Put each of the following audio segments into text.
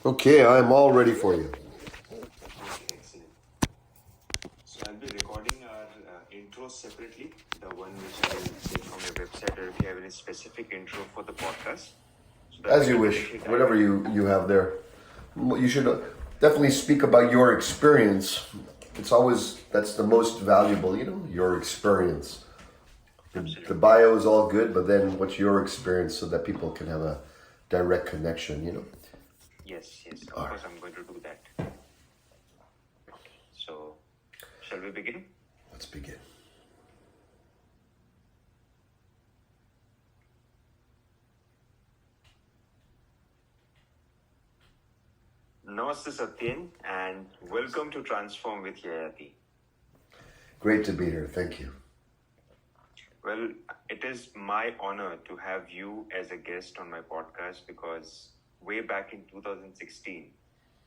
Okay, I'm all ready for you. Okay, excellent. So I'll be recording our intro separately, the one which I will take from your website, or if you have any specific intro for the podcast, so that we As you can wish, directly dive whatever in. you have there. You should definitely speak about your experience. That's the most valuable, your experience. The Absolutely. bio is all good, but then what's your experience so that people can have a direct connection. Yes, All of right, course, I'm going to do that. So, shall we begin? let's begin. Namaste Satyen, and welcome to Transform with Yayati. Great to be here. Thank you. Well, it is my honor to have you as a guest on my podcast because way back in 2016,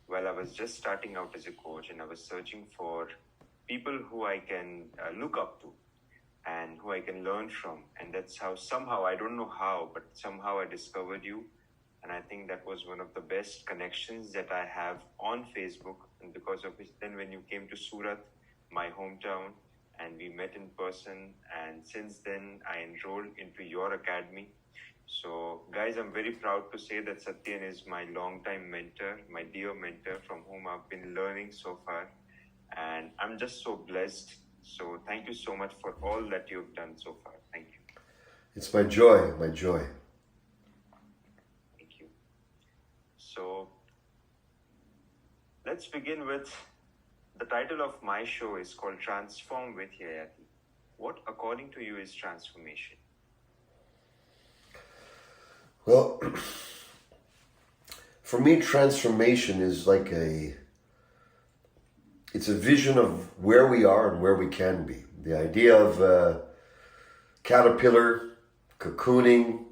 while I was just starting out as a coach and I was searching for people who I can look up to and who I can learn from. And that's how somehow, I don't know how, but somehow I discovered you. And I think that was one of the best connections that I have on Facebook. And because of which, then when you came to Surat, my hometown, and we met in person, and since then I enrolled into your academy. So guys, I'm very proud to say that Satyen is my longtime mentor, my dear mentor from whom I've been learning so far, and I'm just so blessed. So thank you so much for all that you've done so far. Thank you. It's my joy, my joy. Thank you. So let's begin with the title of my show is called Transform with Yayati. What according to you is transformation? Well, for me, transformation is it's a vision of where we are and where we can be. The idea of caterpillar, cocooning,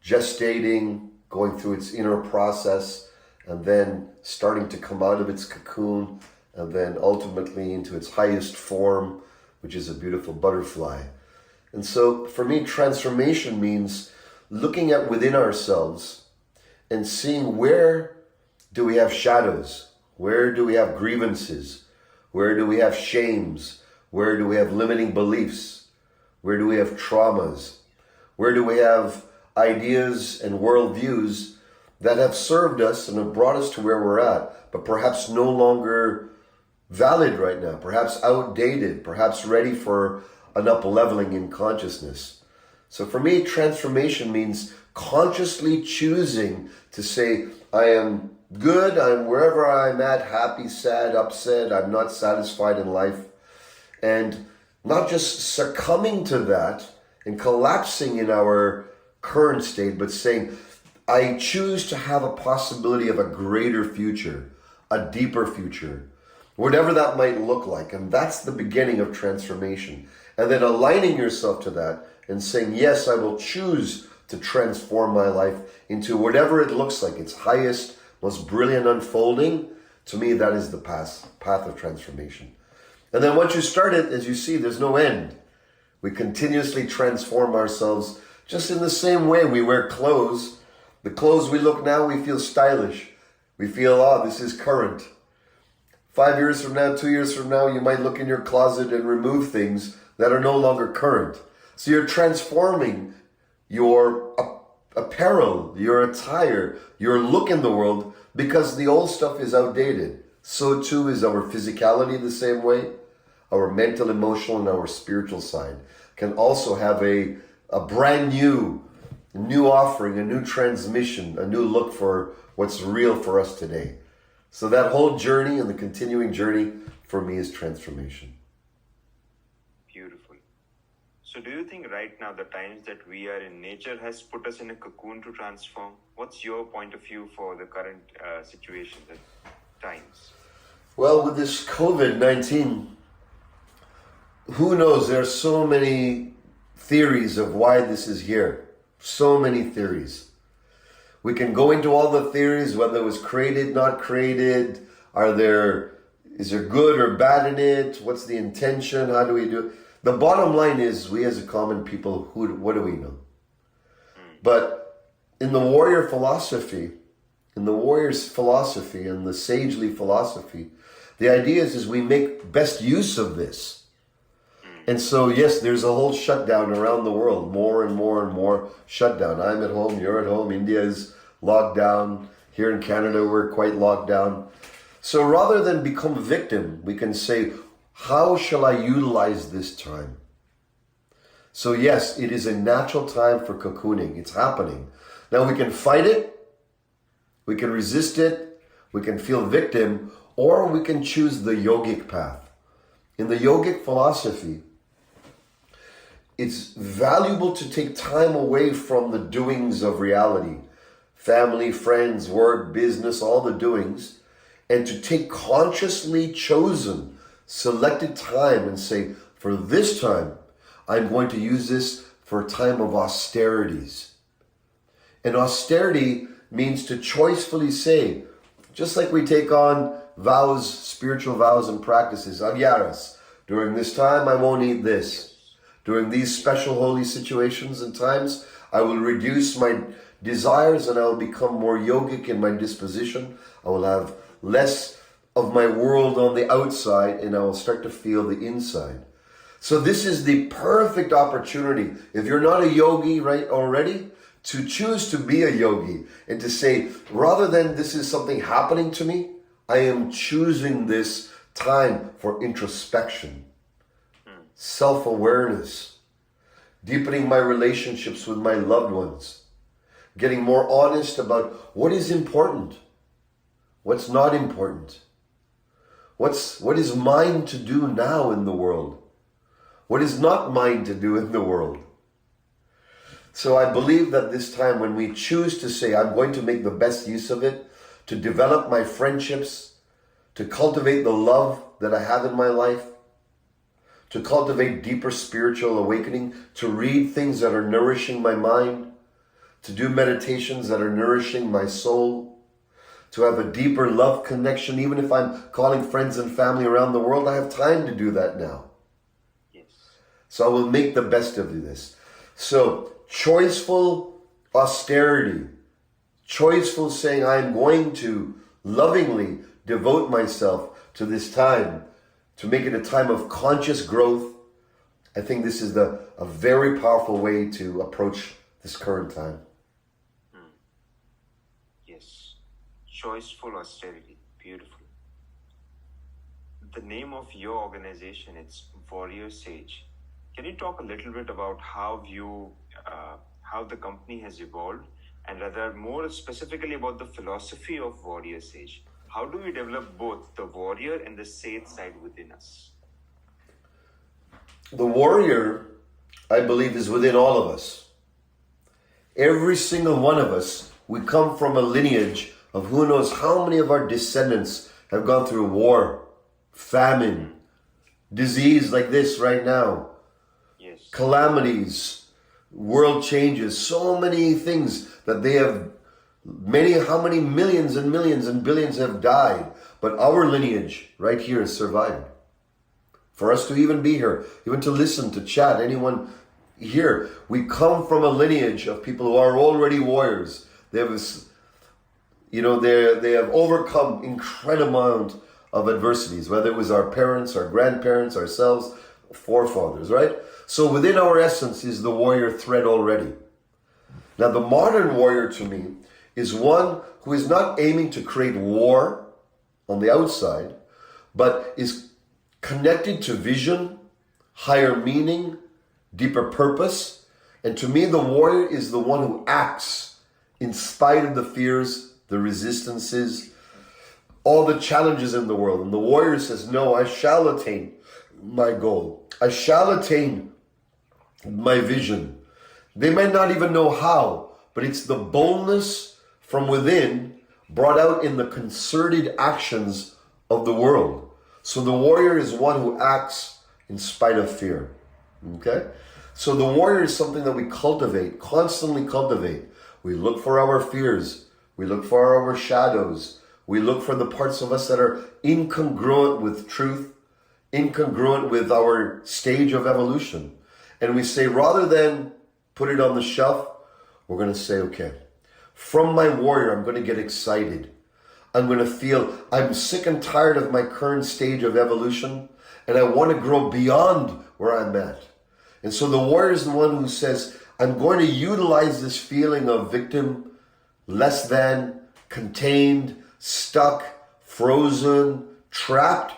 gestating, going through its inner process, and then starting to come out of its cocoon, and then ultimately into its highest form, which is a beautiful butterfly. And so for me, transformation means looking at within ourselves and seeing where do we have shadows, where do we have grievances, where do we have shames, where do we have limiting beliefs, where do we have traumas, where do we have ideas and worldviews that have served us and have brought us to where we're at, but perhaps no longer valid right now, perhaps outdated, perhaps ready for an up-leveling in consciousness. So for me, transformation means consciously choosing to say, I am good, I'm wherever I'm at, happy, sad, upset, I'm not satisfied in life. And not just succumbing to that and collapsing in our current state, but saying, I choose to have a possibility of a greater future, a deeper future, whatever that might look like. And that's the beginning of transformation. And then aligning yourself to that and saying, yes, I will choose to transform my life into whatever it looks like, its highest, most brilliant unfolding. To me, that is the path of transformation. And then once you start it, as you see, there's no end. We continuously transform ourselves just in the same way we wear clothes. The clothes we look now, we feel stylish. We feel, this is current. 5 years from now, 2 years from now, you might look in your closet and remove things that are no longer current. So you're transforming your apparel, your attire, your look in the world because the old stuff is outdated. So too is our physicality the same way. Our mental, emotional, and our spiritual side can also have a brand new offering, a new transmission, a new look for what's real for us today. So that whole journey and the continuing journey for me is transformation. Beautiful. So do you think right now the times that we are in, nature has put us in a cocoon to transform? What's your point of view for the current situation and times? Well, with this COVID-19, who knows? There are so many theories of why this is here. So many theories. We can go into all the theories, whether it was created, not created. Is there good or bad in it? What's the intention? How do we do it? The bottom line is, we as a common people, what do we know? But in the warrior philosophy, in the warrior's philosophy and the sagely philosophy, the idea is we make best use of this. And so, yes, there's a whole shutdown around the world, more and more and more shutdown. I'm at home, you're at home, India is locked down. Here in Canada, we're quite locked down. So rather than become a victim, we can say, how shall I utilize this time? So yes, it is a natural time for cocooning. It's happening. Now we can fight it, we can resist it, we can feel victim, or we can choose the yogic path. In the yogic philosophy, it's valuable to take time away from the doings of reality, family, friends, work, business, all the doings, and to take consciously chosen, selected time and say, for this time, I'm going to use this for a time of austerities. And austerity means to choicefully say, just like we take on vows, spiritual vows and practices, agyaras, during this time I won't eat this. During these special holy situations and times, I will reduce my desires and I will become more yogic in my disposition. I will have less of my world on the outside and I will start to feel the inside. So this is the perfect opportunity, if you're not a yogi right already, to choose to be a yogi and to say, rather than this is something happening to me, I am choosing this time for introspection, self-awareness, deepening my relationships with my loved ones, getting more honest about what is important, what's not important, what is mine to do now in the world, what is not mine to do in the world. So I believe that this time when we choose to say, I'm going to make the best use of it, to develop my friendships, to cultivate the love that I have in my life, to cultivate deeper spiritual awakening, to read things that are nourishing my mind, to do meditations that are nourishing my soul, to have a deeper love connection, even if I'm calling friends and family around the world, I have time to do that now. Yes. So I will make the best of this. So choiceful austerity, choiceful saying I'm going to lovingly devote myself to this time, to make it a time of conscious growth. I think this is a very powerful way to approach this current time. Yes. Choiceful austerity. Beautiful. The name of your organization, it's Warrior Sage. Can you talk a little bit about how the company has evolved, and rather more specifically about the philosophy of Warrior Sage? How do we develop both the warrior and the sage side within us? The warrior, I believe, is within all of us. Every single one of us, we come from a lineage of who knows how many of our descendants have gone through war, famine, disease like this right now, Yes. calamities, world changes, so many things that they have, how many millions and millions and billions have died, but our lineage right here has survived. For us to even be here, even to listen, to chat, anyone here, we come from a lineage of people who are already warriors. They have, they have overcome incredible amount of adversities, whether it was our parents, our grandparents, ourselves, forefathers, right? So within our essence is the warrior thread already. Now the modern warrior to me is one who is not aiming to create war on the outside, but is connected to vision, higher meaning, deeper purpose. And to me, the warrior is the one who acts in spite of the fears, the resistances, all the challenges in the world. And the warrior says, no, I shall attain my goal. I shall attain my vision. They might not even know how, but it's the boldness from within brought out in the concerted actions of the world. So the warrior is one who acts in spite of fear. Okay? So the warrior is something that we cultivate, constantly cultivate. We look for our fears. We look for our shadows. We look for the parts of us that are incongruent with truth, incongruent with our stage of evolution. And we say, rather than put it on the shelf, we're going to say, okay, From my warrior, I'm going to get excited. I'm going to feel I'm sick and tired of my current stage of evolution, and I want to grow beyond where I'm at. And so the warrior is the one who says, I'm going to utilize this feeling of victim, less than, contained, stuck, frozen, trapped.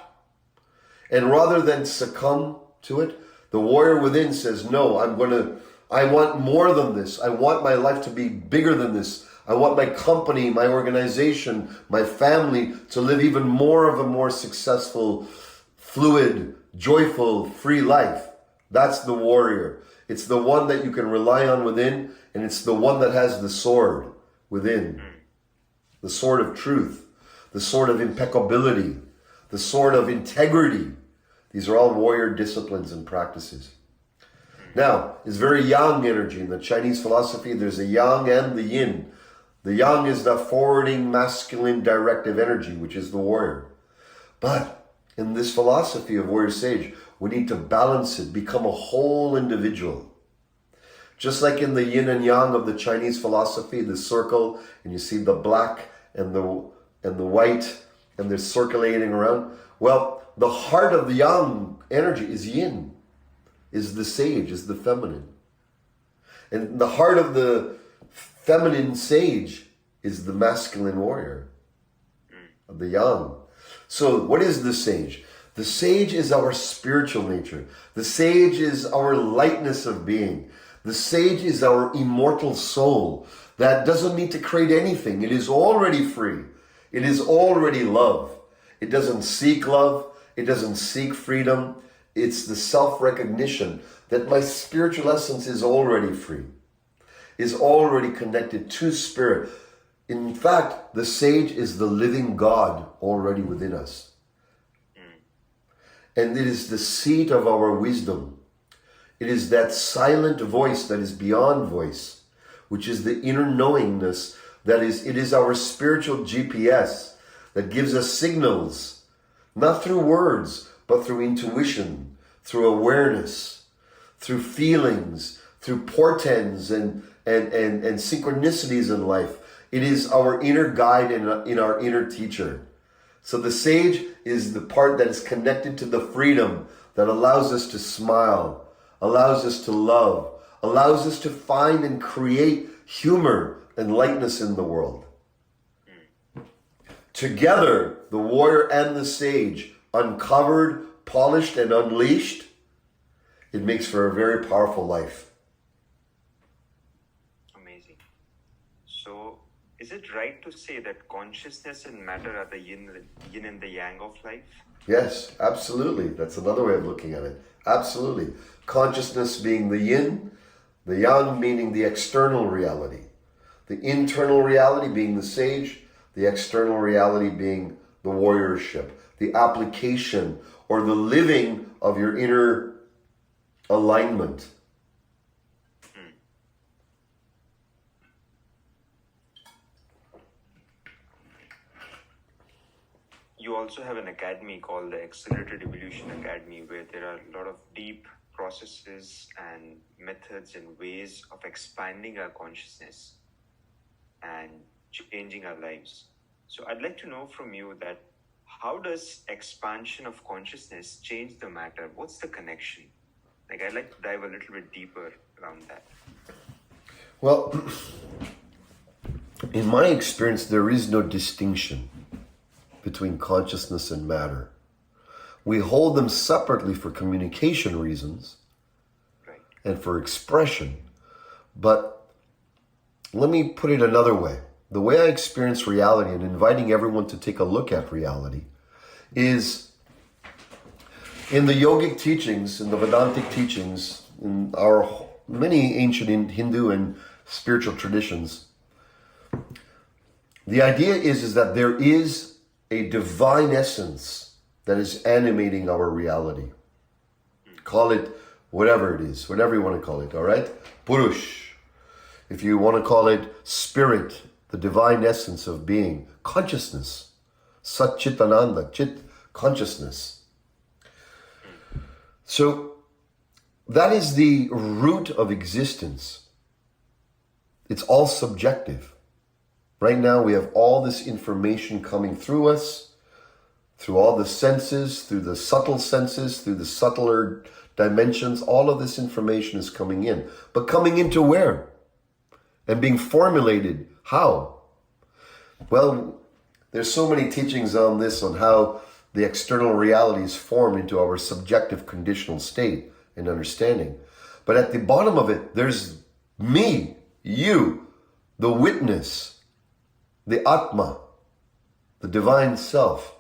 And rather than succumb to it, the warrior within says, no, I want more than this. I want my life to be bigger than this. I want my company, my organization, my family to live even more of a more successful, fluid, joyful, free life. That's the warrior. It's the one that you can rely on within, and it's the one that has the sword within. The sword of truth, the sword of impeccability, the sword of integrity. These are all warrior disciplines and practices. Now, it's very yang energy. In the Chinese philosophy, there's a yang and the yin. The yang is the forwarding, masculine, directive energy, which is the warrior. But in this philosophy of warrior sage, we need to balance it, become a whole individual. Just like in the yin and yang of the Chinese philosophy, the circle, and you see the black and the white, and they're circulating around. Well, the heart of the yang energy is yin, is the sage, is the feminine. And the heart of the feminine sage is the masculine warrior of the yang. So what is the sage? The sage is our spiritual nature. The sage is our lightness of being. The sage is our immortal soul that doesn't need to create anything. It is already free. It is already love. It doesn't seek love. It doesn't seek freedom. It's the self-recognition that my spiritual essence is already free, is already connected to spirit. In fact, the sage is the living God already within us. And it is the seat of our wisdom. It is that silent voice that is beyond voice, which is the inner knowingness that is, it is our spiritual GPS that gives us signals, not through words, but through intuition, through awareness, through feelings, through portents and synchronicities in life. It is our inner guide and in our inner teacher. So the sage is the part that is connected to the freedom that allows us to smile, allows us to love, allows us to find and create humor and lightness in the world. Together, the warrior and the sage, uncovered, polished, and unleashed, it makes for a very powerful life. Amazing. So, is it right to say that consciousness and matter are the yin and the yang of life? Yes, absolutely. That's another way of looking at it. Absolutely. Consciousness being the yin, the yang meaning the external reality. The internal reality being the sage, the external reality being the warriorship, the application or the living of your inner alignment. You also have an academy called the Accelerated Evolution Academy, where there are a lot of deep processes and methods and ways of expanding our consciousness and changing our lives. So I'd like to know from you that how does expansion of consciousness change the matter? What's the connection? Like, I'd like to dive a little bit deeper around that. Well, in my experience, there is no distinction between consciousness and matter. We hold them separately for communication reasons, Right. and for expression. But let me put it another way. The way I experience reality and inviting everyone to take a look at reality is in the yogic teachings, in the Vedantic teachings, in our many ancient Hindu and spiritual traditions. The idea is that there is a divine essence that is animating our reality. Call it whatever it is, whatever you want to call it, all right? Purush. If you want to call it spirit, the divine essence of being, consciousness, Sat Chit Ananda, Chit, consciousness. So that is the root of existence. It's all subjective. Right now we have all this information coming through us, through all the senses, through the subtle senses, through the subtler dimensions. All of this information is coming in. But coming into where? And being formulated. How? Well, there's so many teachings on this, on how the external realities form into our subjective conditional state and understanding. But at the bottom of it, there's me, you, the witness, the Atma, the divine self.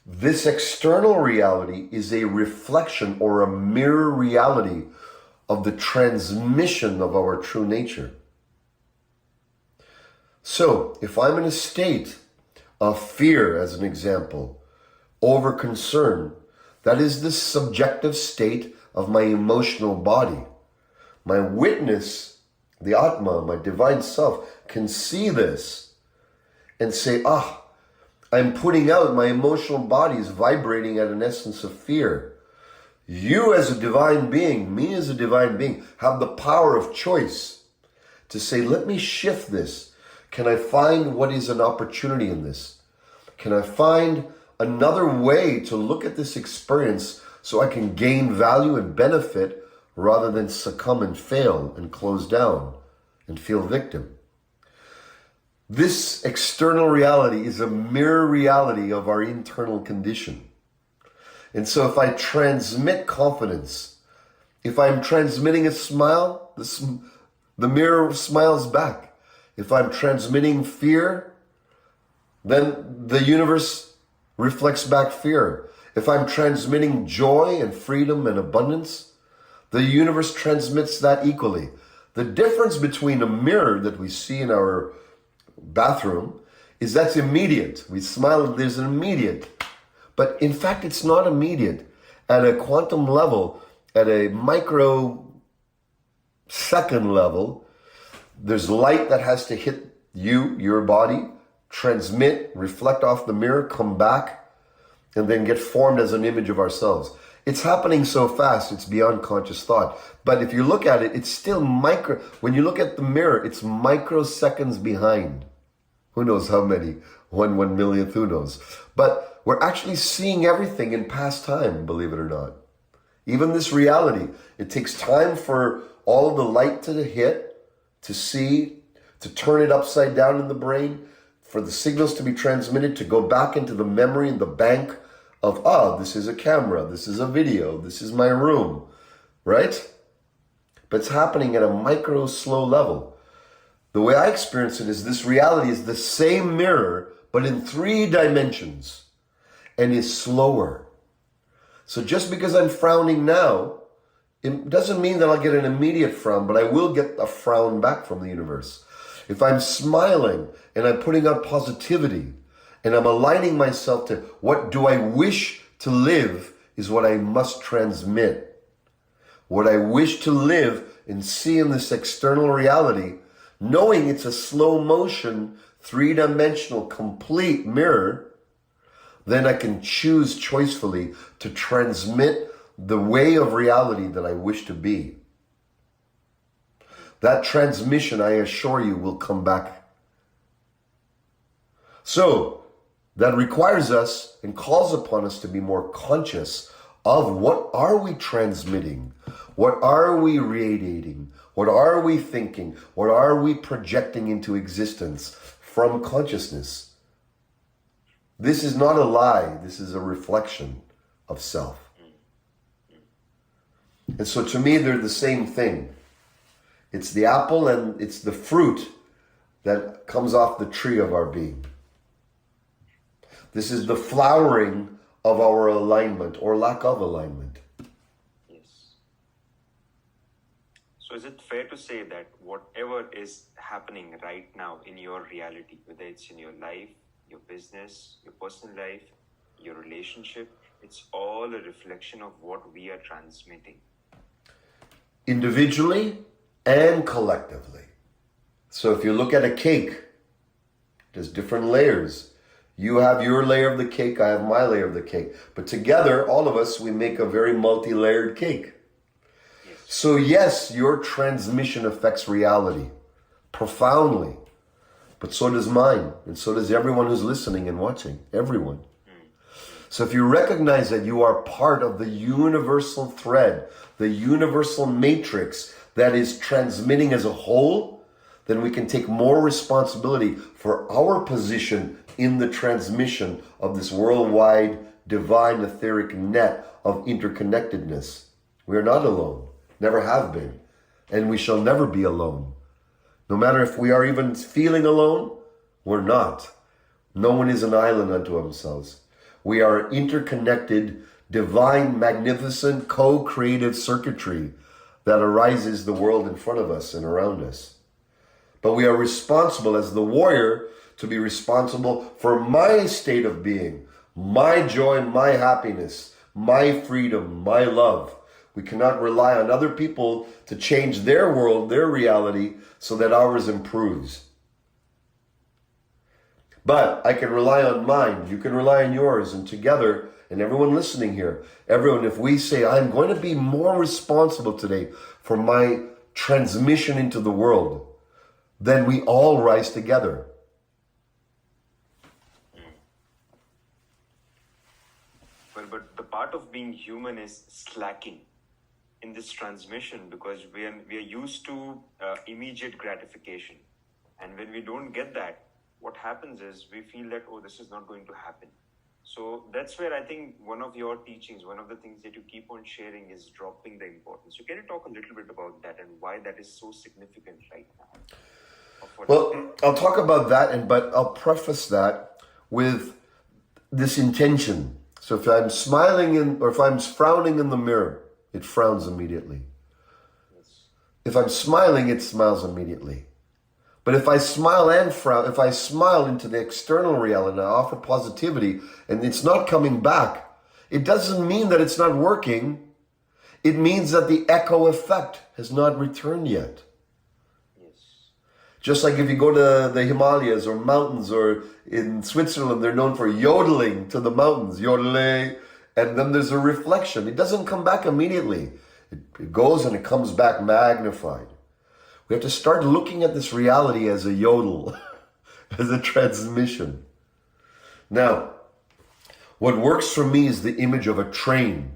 This external reality is a reflection or a mirror reality of the transmission of our true nature. So, if I'm in a state of fear, as an example, over concern, that is the subjective state of my emotional body. My witness, the Atma, my divine self, can see this and say, I'm putting out, my emotional body is vibrating at an essence of fear. You as a divine being, me as a divine being, have the power of choice to say, let me shift this. Can I find what is an opportunity in this? Can I find another way to look at this experience so I can gain value and benefit rather than succumb and fail and close down and feel victim? This external reality is a mirror reality of our internal condition. And so if I transmit confidence, if I'm transmitting a smile, the mirror smiles back. If I'm transmitting fear, then the universe reflects back fear. If I'm transmitting joy and freedom and abundance, the universe transmits that equally. The difference between a mirror that we see in our bathroom is that's immediate. We smile, there's an immediate. But in fact, it's not immediate. At a quantum level, at a microsecond level, there's light that has to hit you, your body, transmit, reflect off the mirror, come back, and then get formed as an image of ourselves. It's happening so fast, it's beyond conscious thought. But if you look at it, it's still micro. When you look at the mirror, it's microseconds behind. Who knows how many? 1 millionth, who knows? But we're actually seeing everything in past time, believe it or not. Even this reality, it takes time for all the light to hit, to see, to turn it upside down in the brain, for the signals to be transmitted, to go back into the memory and the bank of, this is a camera, this is a video, this is my room, right? But it's happening at a micro, slow level. The way I experience it is this reality is the same mirror, but in 3 dimensions, and is slower. So just because I'm frowning now, it doesn't mean that I'll get an immediate frown, but I will get a frown back from the universe. If I'm smiling and I'm putting out positivity and I'm aligning myself to what do I wish to live is what I must transmit. What I wish to live and see in this external reality, knowing it's a slow motion, 3-dimensional, complete mirror, then I can choose choicefully to transmit the way of reality that I wish to be. That transmission, I assure you, will come back. So, that requires us and calls upon us to be more conscious of what are we transmitting? What are we radiating? What are we thinking? What are we projecting into existence from consciousness? This is not a lie. This is a reflection of self. And so to me, they're the same thing. It's the apple and it's the fruit that comes off the tree of our being. This is the flowering of our alignment or lack of alignment. Yes. So is it fair to say that whatever is happening right now in your reality, whether it's in your life, your business, your personal life, your relationship, it's all a reflection of what we are transmitting? Individually and collectively. So if you look at a cake, there's different layers. You have your layer of the cake, I have my layer of the cake. But together, all of us, we make a very multi-layered cake. Yes. So yes, your transmission affects reality profoundly. but so does mine, and so does everyone who's listening and watching, everyone. So if you recognize that you are part of the universal thread, the universal matrix that is transmitting as a whole, then we can take more responsibility for our position in the transmission of this worldwide divine etheric net of interconnectedness. We are not alone, never have been, and we shall never be alone. No matter if we are even feeling alone, we're not. No one is an island unto themselves. We are interconnected, divine, magnificent, co-creative circuitry that arises the world in front of us and around us. But we are responsible as the warrior to be responsible for my state of being, my joy, my happiness, my freedom, my love. We cannot rely on other people to change their world, their reality, so that ours improves. But I can rely on mine, you can rely on yours, and together, and everyone listening here, everyone, if we say, I'm going to be more responsible today for my transmission into the world, then we all rise together. Well, but the part of being human is slacking in this transmission, because we are used to immediate gratification. And when we don't get that, what happens is we feel that, oh, this is not going to happen. So that's where I think one of your teachings, one of the things that you keep on sharing is dropping the importance. So can you talk a little bit about that and why that is so significant right now? Well, I'll talk about that, but I'll preface that with this intention. So if I'm smiling or if I'm frowning in the mirror, it frowns immediately. Yes. If I'm smiling, it smiles immediately. But if I smile and frown, if I smile into the external reality and I offer positivity and it's not coming back, it doesn't mean that it's not working. It means that the echo effect has not returned yet. Yes. Just like if you go to the Himalayas or mountains, or in Switzerland, they're known for yodeling to the mountains, yodeling, and then there's a reflection. It doesn't come back immediately. It goes and it comes back magnified. We have to start looking at this reality as a yodel, as a transmission. Now, what works for me is the image of a train.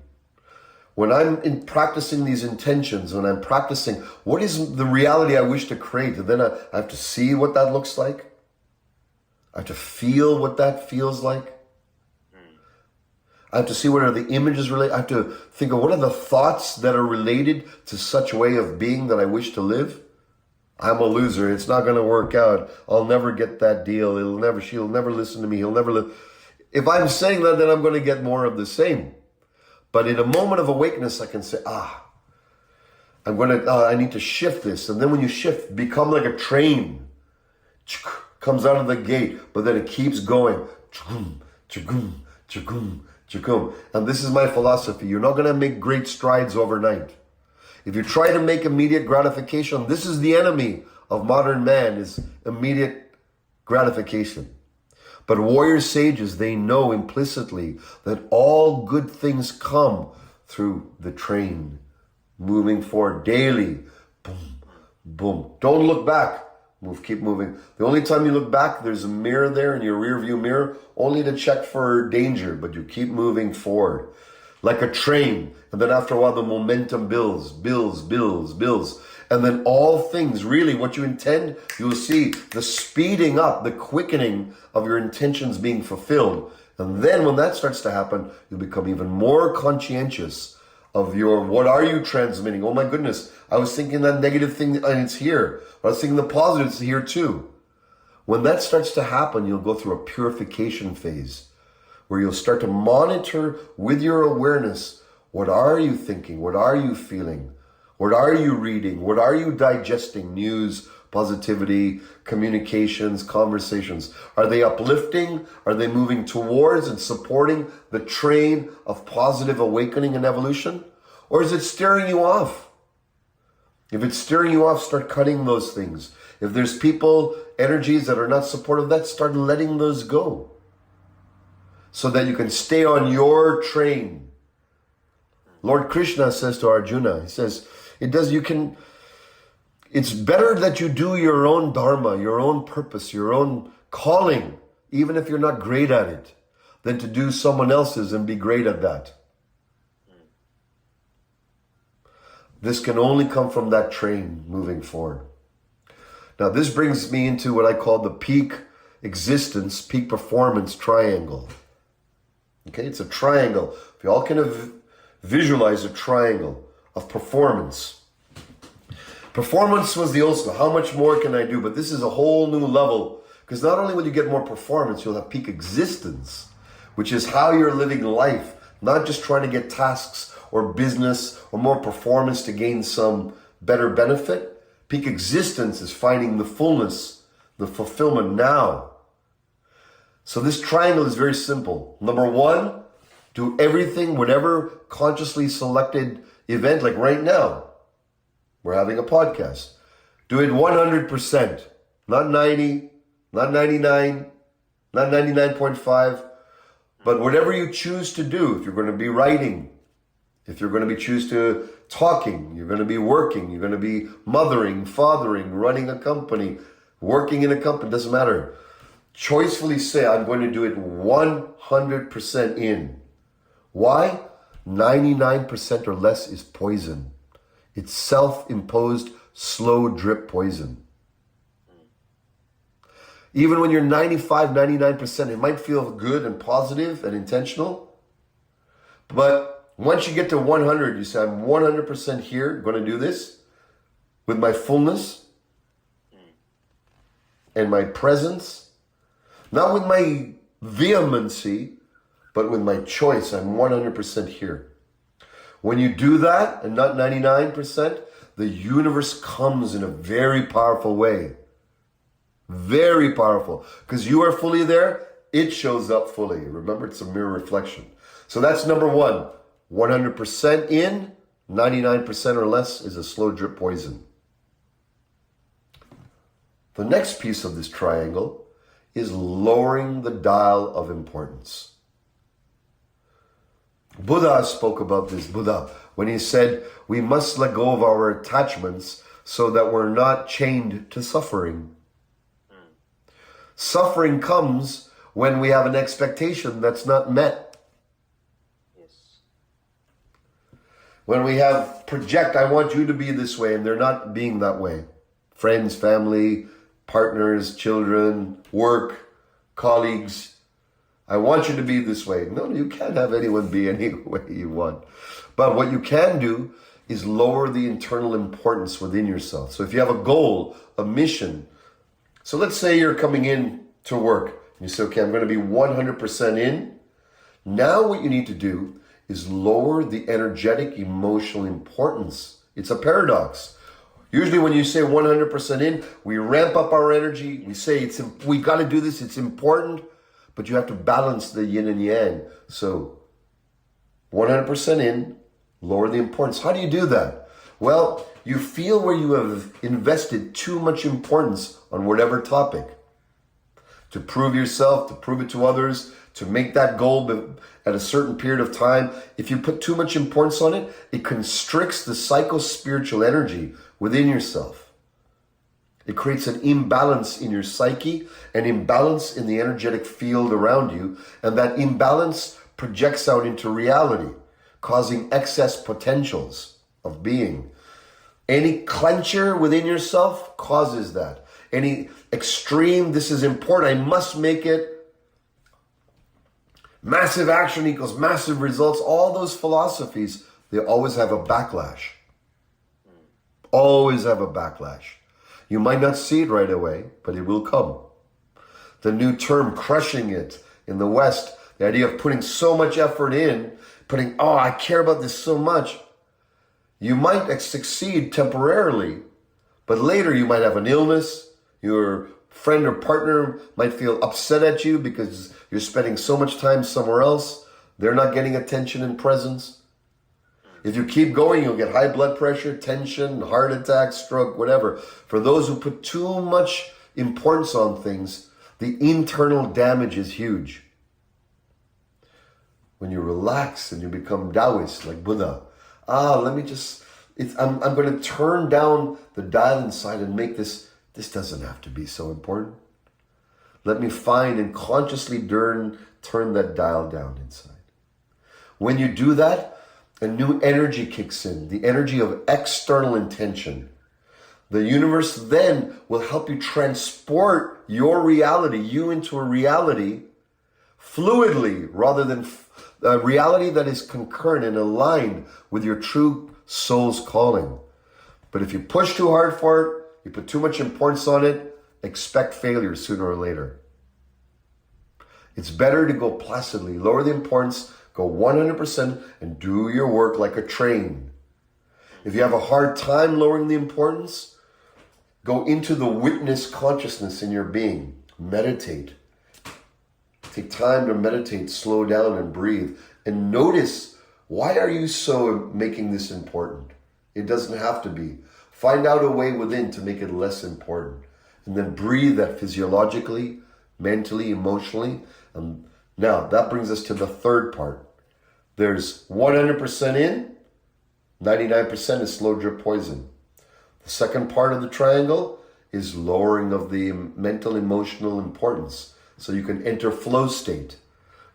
When I'm practicing these intentions, when I'm practicing, what is the reality I wish to create? And then I have to see what that looks like. I have to feel what that feels like. I have to see what are the images related. I have to think of what are the thoughts that are related to such way of being that I wish to live. I'm a loser. It's not going to work out. I'll never get that deal. She'll never listen to me. He'll never live. If I'm saying that, then I'm going to get more of the same. But in a moment of awakeness, I can say, I need to shift this. And then when you shift, become like a train. Comes out of the gate, but then it keeps going. And this is my philosophy. You're not going to make great strides overnight. If you try to make immediate gratification, this is the enemy of modern man, is immediate gratification. But warrior sages, they know implicitly that all good things come through the train, moving forward daily. Boom, boom. Don't look back. Keep moving. The only time you look back, there's a mirror there in your rear view mirror, only to check for danger, but you keep moving forward. Like a train, and then after a while the momentum builds. And then all things, really what you intend, you'll see the speeding up, the quickening of your intentions being fulfilled. And then when that starts to happen, you'll become even more conscientious of what are you transmitting? Oh my goodness, I was thinking that negative thing and it's here. I was thinking the positive, it's here too. When that starts to happen, you'll go through a purification phase, where you'll start to monitor with your awareness, what are you thinking? What are you feeling? What are you reading? What are you digesting? News, positivity, communications, conversations. Are they uplifting? Are they moving towards and supporting the train of positive awakening and evolution? Or is it steering you off? If it's steering you off, start cutting those things. If there's people, energies that are not supportive, start letting those go, so that you can stay on your train. Lord Krishna says to Arjuna, he says, It's better that you do your own dharma, your own purpose, your own calling, even if you're not great at it, than to do someone else's and be great at that. This can only come from that train moving forward. Now, this brings me into what I call the peak existence, peak performance triangle. Okay, it's a triangle. If you all can visualize a triangle of performance. Performance was the old school. How much more can I do? But this is a whole new level, because not only will you get more performance, you'll have peak existence, which is how you're living life, not just trying to get tasks or business or more performance to gain some better benefit. Peak existence is finding the fullness, the fulfillment now. So this triangle is very simple. Number one, do everything, whatever consciously selected event, like right now, we're having a podcast. Do it 100%, not 90, not 99, not 99.5, but whatever you choose to do. If you're going to be writing, if you're going to be choose to talking, you're going to be working, you're going to be mothering, fathering, running a company, working in a company, doesn't matter. Choicefully say, I'm going to do it 100% in. Why? 99% or less is poison. It's self-imposed, slow drip poison. Even when you're 95, 99%, it might feel good and positive and intentional. But once you get to 100, you say, I'm 100% here, going to do this with my fullness and my presence. Not with my vehemency, but with my choice. I'm 100% here. When you do that, and not 99%, the universe comes in a very powerful way. Very powerful. Because you are fully there, it shows up fully. Remember, it's a mirror reflection. So that's number one. 100% in, 99% or less is a slow drip poison. The next piece of this triangle is lowering the dial of importance. Buddha spoke about this, when he said, we must let go of our attachments so that we're not chained to suffering. Suffering comes when we have an expectation that's not met. Yes. When we have project, I want you to be this way, and they're not being that way. Friends, family, partners, children, work, colleagues. I want you to be this way. No, you can't have anyone be any way you want. But what you can do is lower the internal importance within yourself. So if you have a goal, a mission, so let's say you're coming in to work and you say, okay, I'm going to be 100% in. Now what you need to do is lower the energetic, emotional importance. It's a paradox. Usually when you say 100% in, we ramp up our energy. We say, we got to do this, it's important. But you have to balance the yin and yang. So 100% in, lower the importance. How do you do that? Well, you feel where you have invested too much importance on whatever topic. To prove yourself, to prove it to others, to make that goal at a certain period of time. If you put too much importance on it, it constricts the psycho-spiritual energy within yourself. It creates an imbalance in your psyche, an imbalance in the energetic field around you, and that imbalance projects out into reality, causing excess potentials of being. Any clencher within yourself causes that. Any extreme, this is important, I must make it. Massive action equals massive results. All those philosophies, they always have a backlash. Always have a backlash. You might not see it right away, but it will come. The new term, crushing it in the West, the idea of putting so much effort in, I care about this so much. You might succeed temporarily, but later you might have an illness. Your friend or partner might feel upset at you because you're spending so much time somewhere else. They're not getting attention and presence. If you keep going, you'll get high blood pressure, tension, heart attack, stroke, whatever. For those who put too much importance on things, the internal damage is huge. When you relax and you become Taoist like Buddha, let me just I'm going to turn down the dial inside and make this doesn't have to be so important. Let me find and consciously turn that dial down inside. When you do that, a new energy kicks in, the energy of external intention. The universe then will help you transport your reality, you into a reality fluidly, rather than a reality that is concurrent and aligned with your true soul's calling. But if you push too hard for it, you put too much importance on it, expect failure sooner or later. It's better to go placidly, lower the importance, go 100% and do your work like a train. If you have a hard time lowering the importance, go into the witness consciousness in your being. Meditate. Take time to meditate, slow down and breathe. And notice, why are you so making this important? It doesn't have to be. Find out a way within to make it less important. And then breathe that physiologically, mentally, emotionally. And now, that brings us to the third part. There's 100% in, 99% is slow drip poison. The second part of the triangle is lowering of the mental, emotional importance. So you can enter flow state.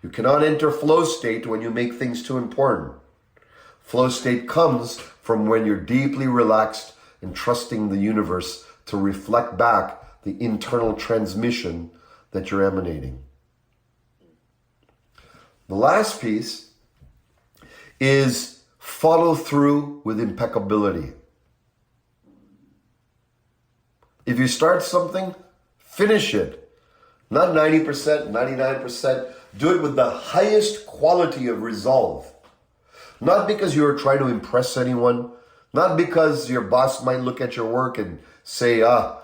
You cannot enter flow state when you make things too important. Flow state comes from when you're deeply relaxed and trusting the universe to reflect back the internal transmission that you're emanating. The last piece is follow through with impeccability. If you start something, finish it. Not 90%, 99%. Do it with the highest quality of resolve. Not because you're trying to impress anyone. Not because your boss might look at your work and say, I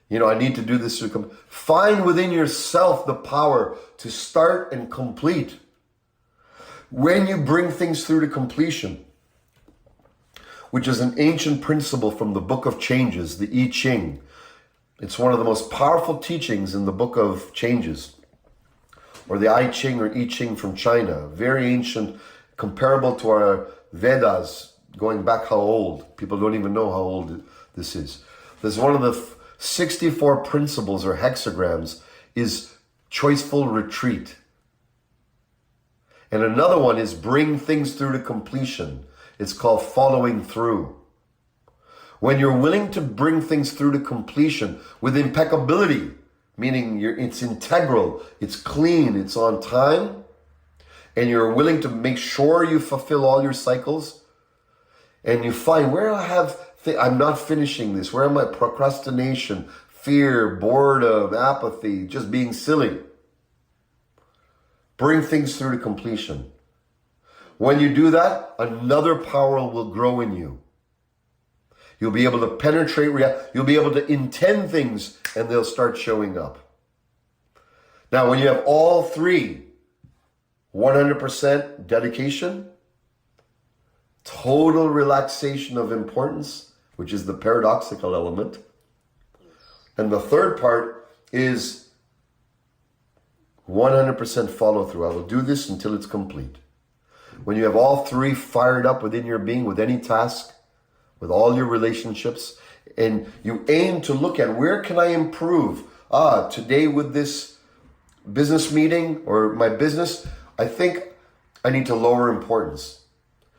need to do this. Find within yourself the power to start and complete. When you bring things through to completion, which is an ancient principle from the Book of Changes, the I Ching. It's one of the most powerful teachings in the Book of Changes, or the I Ching or I Ching from China. Very ancient, comparable to our Vedas, going back how old. People don't even know how old this is. There's one of the 64 principles or hexagrams is choiceful retreat. And another one is bring things through to completion. It's called following through. When you're willing to bring things through to completion with impeccability, meaning it's integral, it's clean, it's on time, and you're willing to make sure you fulfill all your cycles, and you find where I'm not finishing this, where am I? Procrastination, fear, boredom, apathy, just being silly. Bring things through to completion. When you do that, another power will grow in you. You'll be able to penetrate reality. You'll be able to intend things and they'll start showing up. Now, when you have all three, 100% dedication, total relaxation of importance, which is the paradoxical element, and the third part is 100% follow through. I will do this until it's complete. When you have all three fired up within your being with any task, with all your relationships, and you aim to look at where can I improve? Today with this business meeting or my business, I think I need to lower importance.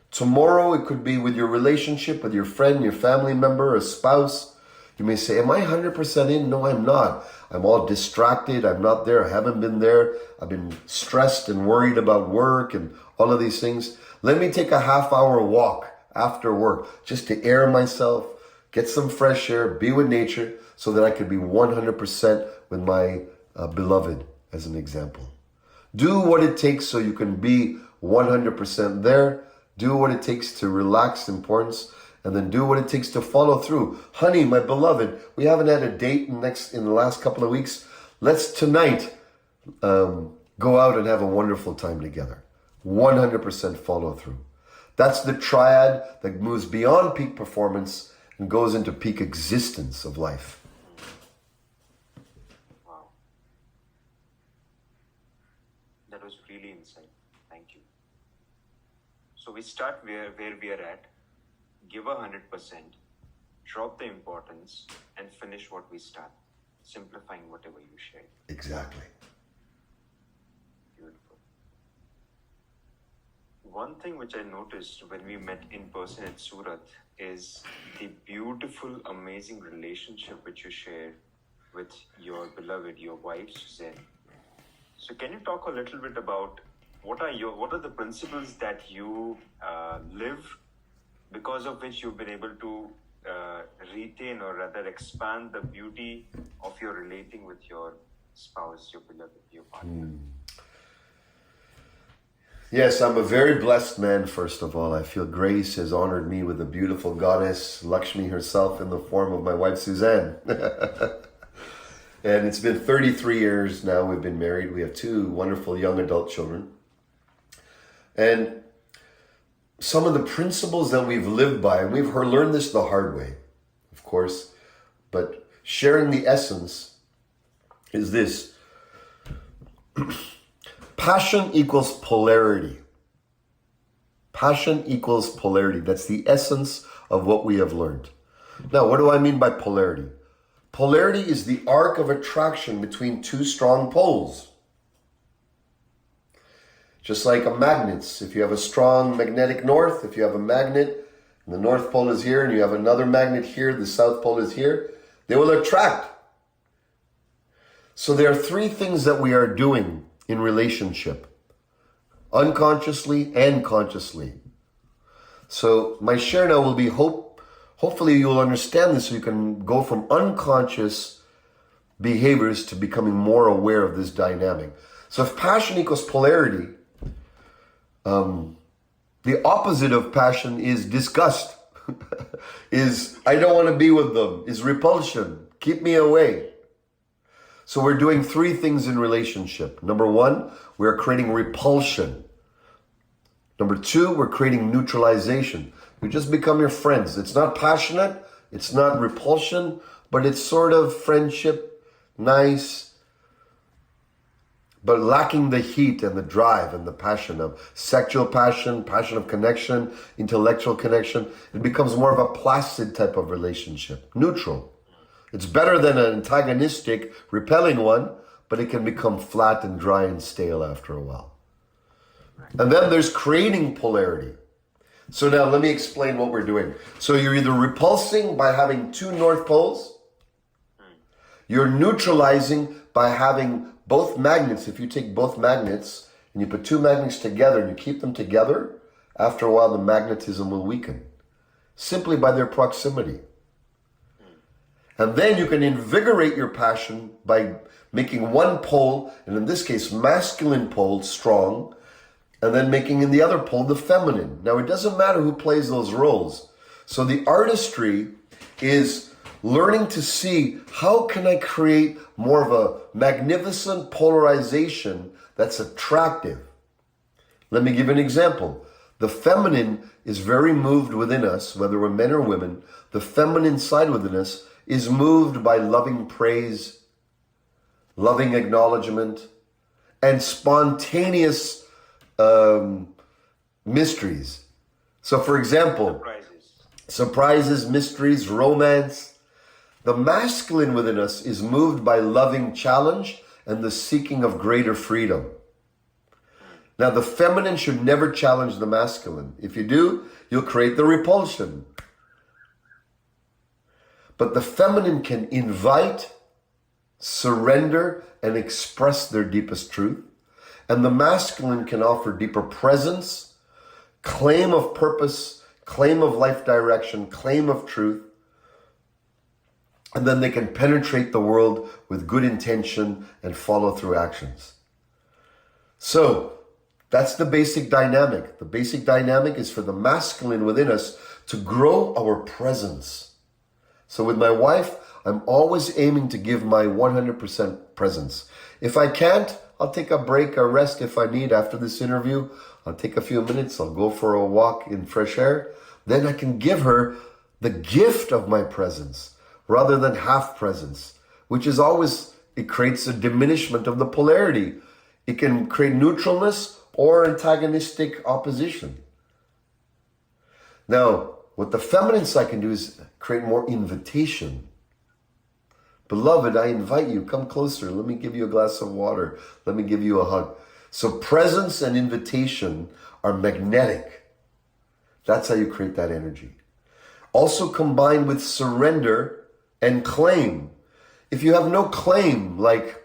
Tomorrow it could be with your relationship with your friend, your family member, a spouse. You may say, am I 100% in? No, I'm not. I'm all distracted. I'm not there. I haven't been there. I've been stressed and worried about work and all of these things. Let me take a half-hour walk after work just to air myself, get some fresh air, be with nature so that I could be 100% with my beloved, as an example. Do what it takes so you can be 100% there. Do what it takes to relax importance, and then do what it takes to follow through. Honey, my beloved, we haven't had a date in the last couple of weeks. Let's tonight go out and have a wonderful time together. 100% follow through. That's the triad that moves beyond peak performance and goes into peak existence of life. Wow. That was really insight. Thank you. So we start where we are at. give 100%, drop the importance, and finish what we start, simplifying whatever you shared. Exactly. Beautiful. One thing which I noticed when we met in person at Surat is the beautiful, amazing relationship which you share with your beloved, your wife, Suzanne. So can you talk a little bit about what are the principles that you live, because of which you've been able to retain or rather expand the beauty of your relating with your spouse, your beloved, your partner? Yes, I'm a very blessed man, first of all. I feel grace has honored me with a beautiful goddess, Lakshmi herself, in the form of my wife, Suzanne. And it's been 33 years now we've been married. We have 2 wonderful young adult children. And some of the principles that we've lived by, and we've learned this the hard way, of course, but sharing the essence is this. Passion equals polarity. Passion equals polarity. That's the essence of what we have learned. Now, what do I mean by polarity? Polarity is the arc of attraction between 2 strong poles. Just like a magnet. If you have a strong magnetic north, if you have a magnet, and the north pole is here, and you have another magnet here, the south pole is here, they will attract. So there are 3 things that we are doing in relationship, unconsciously and consciously. So my share now will be hopefully you'll understand this so you can go from unconscious behaviors to becoming more aware of this dynamic. So if passion equals polarity, the opposite of passion is disgust, is I don't want to be with them, is repulsion, keep me away. So we're doing 3 things in relationship. Number 1, we're creating repulsion. Number 2, we're creating neutralization. We just become your friends. It's not passionate, it's not repulsion, but it's sort of friendship, nice, but lacking the heat and the drive and the passion of sexual passion, passion of connection, intellectual connection. It becomes more of a placid type of relationship, neutral. It's better than an antagonistic, repelling one, but it can become flat and dry and stale after a while. And then there's creating polarity. So now let me explain what we're doing. So you're either repulsing by having 2 north poles, you're neutralizing by having both magnets. If you take both magnets and you put 2 magnets together and you keep them together, after a while the magnetism will weaken, simply by their proximity. And then you can invigorate your passion by making one pole, and in this case, masculine pole, strong, and then making in the other pole the feminine. Now, it doesn't matter who plays those roles. So the artistry is learning to see how can I create more of a magnificent polarization that's attractive. Let me give you an example. The feminine is very moved within us, whether we're men or women. The feminine side within us is moved by loving praise, loving acknowledgement, and spontaneous mysteries. So for example, surprises, mysteries, romance. The masculine within us is moved by loving challenge and the seeking of greater freedom. Now the feminine should never challenge the masculine. If you do, you'll create the repulsion. But the feminine can invite, surrender, and express their deepest truth. And the masculine can offer deeper presence, claim of purpose, claim of life direction, claim of truth. And then they can penetrate the world with good intention and follow through actions. So that's the basic dynamic. The basic dynamic is for the masculine within us to grow our presence. So with my wife, I'm always aiming to give my 100% presence. If I can't, I'll take a break, a rest if I need after this interview. I'll take a few minutes, I'll go for a walk in fresh air. Then I can give her the gift of my presence rather than half presence, which is always, it creates a diminishment of the polarity. It can create neutralness or antagonistic opposition. Now, What the feminine side can do is create more invitation. Beloved, I invite you, come closer. Let me give you a glass of water. Let me give you a hug. So presence and invitation are magnetic. That's how you create that energy. Also combined with surrender and claim. If you have no claim, like,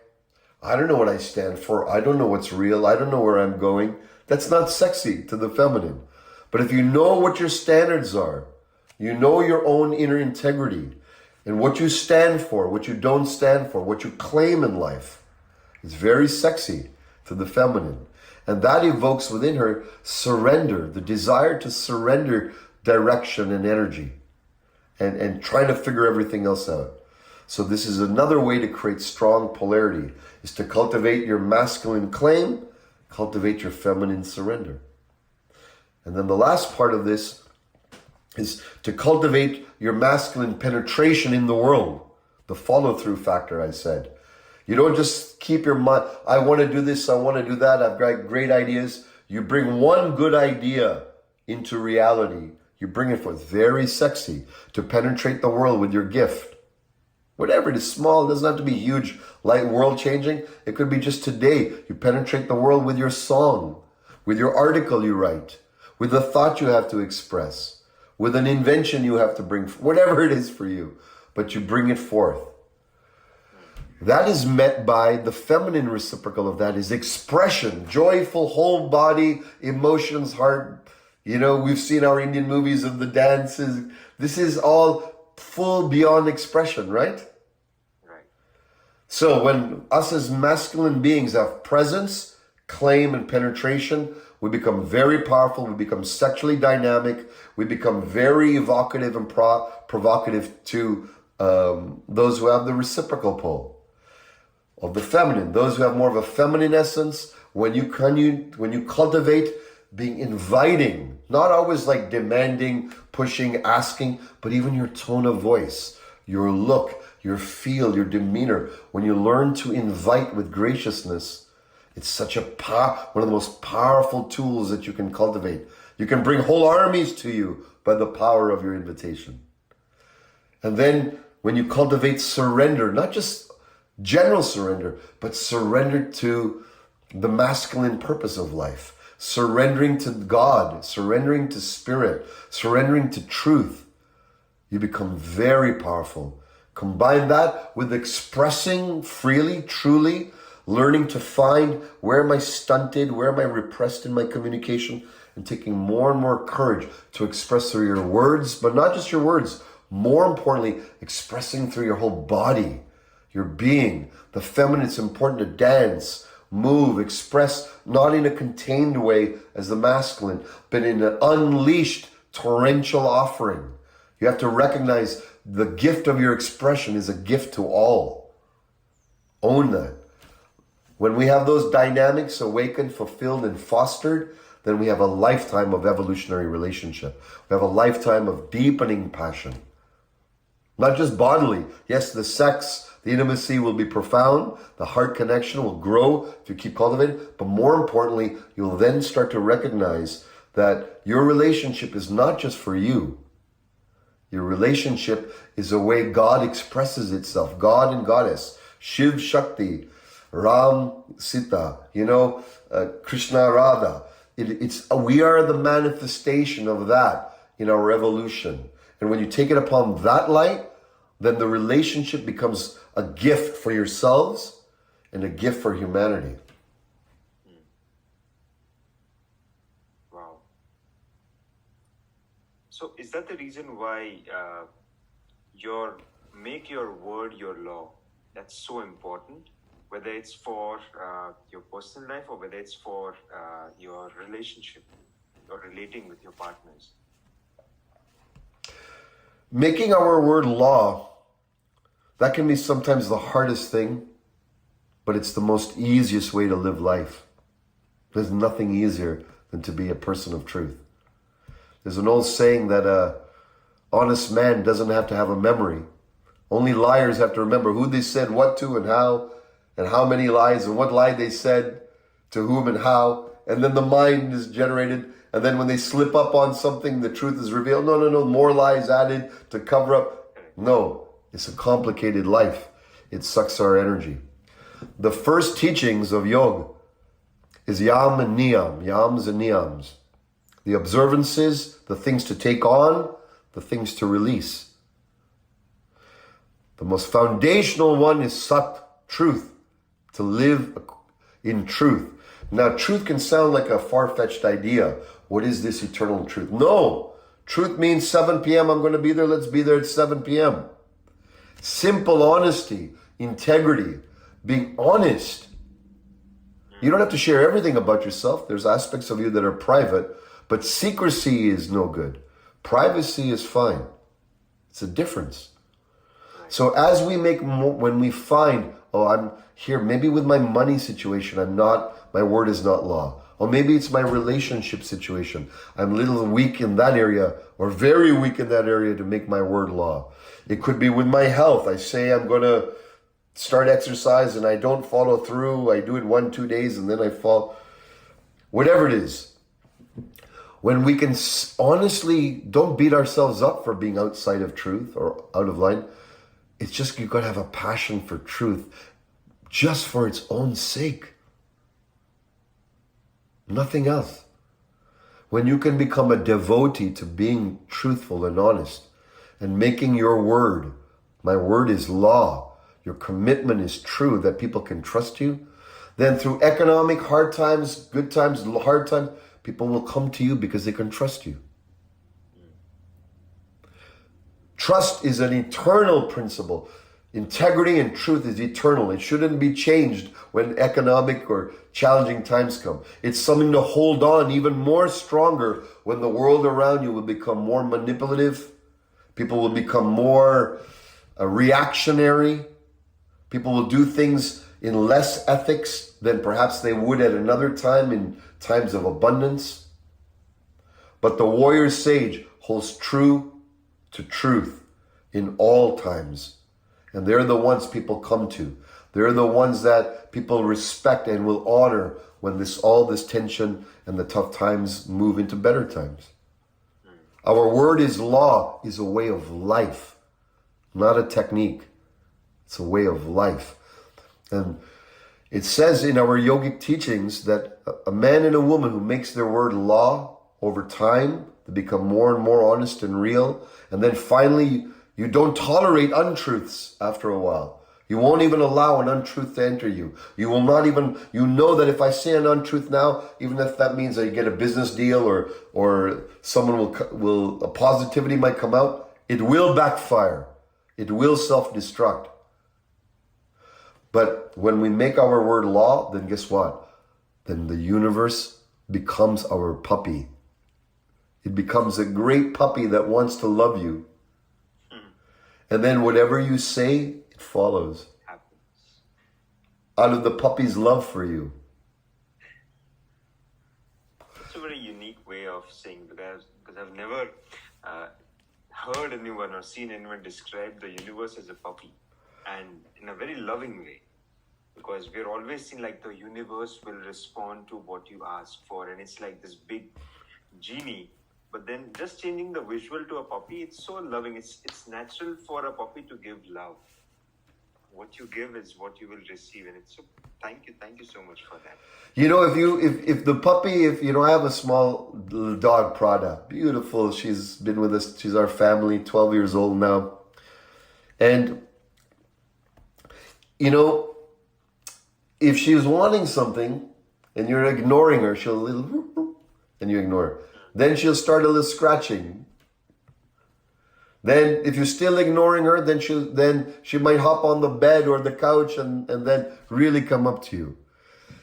I don't know what I stand for, I don't know what's real, I don't know where I'm going, that's not sexy to the feminine. But if you know what your standards are, you know your own inner integrity, and what you stand for, what you don't stand for, what you claim in life, it's very sexy to the feminine. And that evokes within her surrender, the desire to surrender direction and energy, and trying to figure everything else out. So this is another way to create strong polarity, is to cultivate your masculine claim, cultivate your feminine surrender. And then the last part of this is to cultivate your masculine penetration in the world, the follow-through factor I said. You don't just keep your mind, I want to do this, I want to do that, I've got great ideas. You bring one good idea into reality. You bring it forth, very sexy, to penetrate the world with your gift. Whatever it is, small, it doesn't have to be huge, light, world-changing. It could be just today. You penetrate the world with your song, with your article you write, with the thought you have to express, with an invention you have to bring, whatever it is for you, but you bring it forth. That is met by the feminine reciprocal of that is expression, joyful, whole body, emotions, heart. You know, we've seen our Indian movies of the dances. This is all full beyond expression, right? Right. So when us as masculine beings have presence, claim, and penetration, we become very powerful, we become sexually dynamic, we become very evocative and provocative to those who have the reciprocal pole of the feminine, those who have more of a feminine essence. When you cultivate being inviting, not always like demanding, pushing, asking, but even your tone of voice, your look, your feel, your demeanor. When you learn to invite with graciousness, it's such a one of the most powerful tools that you can cultivate. You can bring whole armies to you by the power of your invitation. And then when you cultivate surrender, not just general surrender, but surrender to the masculine purpose of life, surrendering to God, surrendering to spirit, surrendering to truth, you become very powerful. Combine that with expressing freely, truly, learning to find where am I stunted, where am I repressed in my communication, and taking more and more courage to express through your words, but not just your words, more importantly, expressing through your whole body, your being. The feminine, it's important to dance, move, express, not in a contained way as the masculine, but in an unleashed, torrential offering. You have to recognize the gift of your expression is a gift to all. Own that. When we have those dynamics awakened, fulfilled, and fostered, then we have a lifetime of evolutionary relationship. We have a lifetime of deepening passion. Not just bodily. Yes, the sex, the intimacy will be profound. The heart connection will grow if you keep cultivating. But more importantly, you'll then start to recognize that your relationship is not just for you. Your relationship is a way God expresses itself. God and Goddess. Shiv Shakti. Ram Sita. Krishna Radha. We are the manifestation of that in our evolution. And when you take it upon that light, then the relationship becomes a gift for yourselves and a gift for humanity. Wow. So is that the reason why make your word your law? That's so important, whether it's for your personal life or whether it's for your relationship or relating with your partners. Making our word law, that can be sometimes the hardest thing, but it's the most easiest way to live life. There's nothing easier than to be a person of truth. There's an old saying that an honest man doesn't have to have a memory. Only liars have to remember who they said what to and how many lies and what lie they said to whom and how. and then the mind is generated, and then when they slip up on something, the truth is revealed. No, more lies added to cover up. No, it's a complicated life. It sucks our energy. The first teachings of yoga is yam and niyam, yams and niyams. The observances, the things to take on, the things to release. The most foundational one is sat, truth, to live in truth. Now, truth can sound like a far-fetched idea. What is this eternal truth? No, truth means 7 p.m. I'm going to be there. Let's be there at 7 p.m. Simple honesty, integrity, being honest. You don't have to share everything about yourself. There's aspects of you that are private, but secrecy is no good. Privacy is fine. It's a difference. So as we make more, when we find, oh, I'm here, maybe with my money situation, my word is not law. Or maybe it's my relationship situation. I'm a little weak in that area, or very weak in that area to make my word law. It could be with my health. I say I'm going to start exercise and I don't follow through. I do it 1-2 days and then I fall. Whatever it is. When we can honestly, don't beat ourselves up for being outside of truth or out of line. It's just you've got to have a passion for truth just for its own sake. Nothing else. When you can become a devotee to being truthful and honest and making your word, my word is law, your commitment is true, that people can trust you, then through economic hard times, good times, hard times, people will come to you because they can trust you. Trust is an eternal principle. Integrity and truth is eternal. It shouldn't be changed when economic or challenging times come. It's something to hold on even more stronger when the world around you will become more manipulative. People will become more reactionary. People will do things in less ethics than perhaps they would at another time in times of abundance. But the warrior sage holds true to truth in all times. And they're the ones people come to. They're the ones that people respect and will honor when all this tension and the tough times move into better times. Our word is law, is a way of life, not a technique. It's a way of life. And it says in our yogic teachings that a man and a woman who makes their word law over time, they become more and more honest and real. And then finally, you don't tolerate untruths after a while. You won't even allow an untruth to enter you. You will not even, you know that if I say an untruth now, even if that means I get a business deal or someone a positivity might come out, it will backfire. It will self-destruct. But when we make our word law, then guess what? Then the universe becomes our puppy. It becomes a great puppy that wants to love you. And then whatever you say, it follows. Out of the puppy's love for you. It's a very unique way of saying, because I've never heard anyone or seen anyone describe the universe as a puppy, and in a very loving way. Because we're always seen like the universe will respond to what you ask for, and it's like this big genie. But then just changing the visual to a puppy, it's so loving. It's natural for a puppy to give love. What you give is what you will receive. And it's so, thank you so much for that. You know, if the puppy, I have a small little dog, Prada, beautiful. She's been with us. She's our family, 12 years old now. And, if she's wanting something and you're ignoring her, she'll and you ignore her. Then she'll start a little scratching. Then if you're still ignoring her, then she might hop on the bed or the couch and then really come up to you.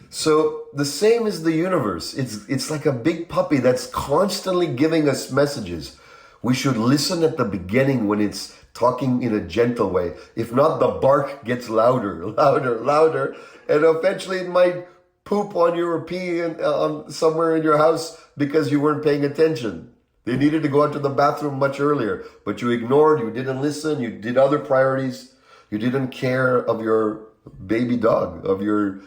So the same is the universe. It's like a big puppy that's constantly giving us messages. We should listen at the beginning when it's talking in a gentle way. If not, the bark gets louder, and eventually it might poop on you or pee on somewhere in your house because you weren't paying attention. They needed to go out to the bathroom much earlier, but you ignored, you didn't listen, you did other priorities, you didn't care of your baby dog, of your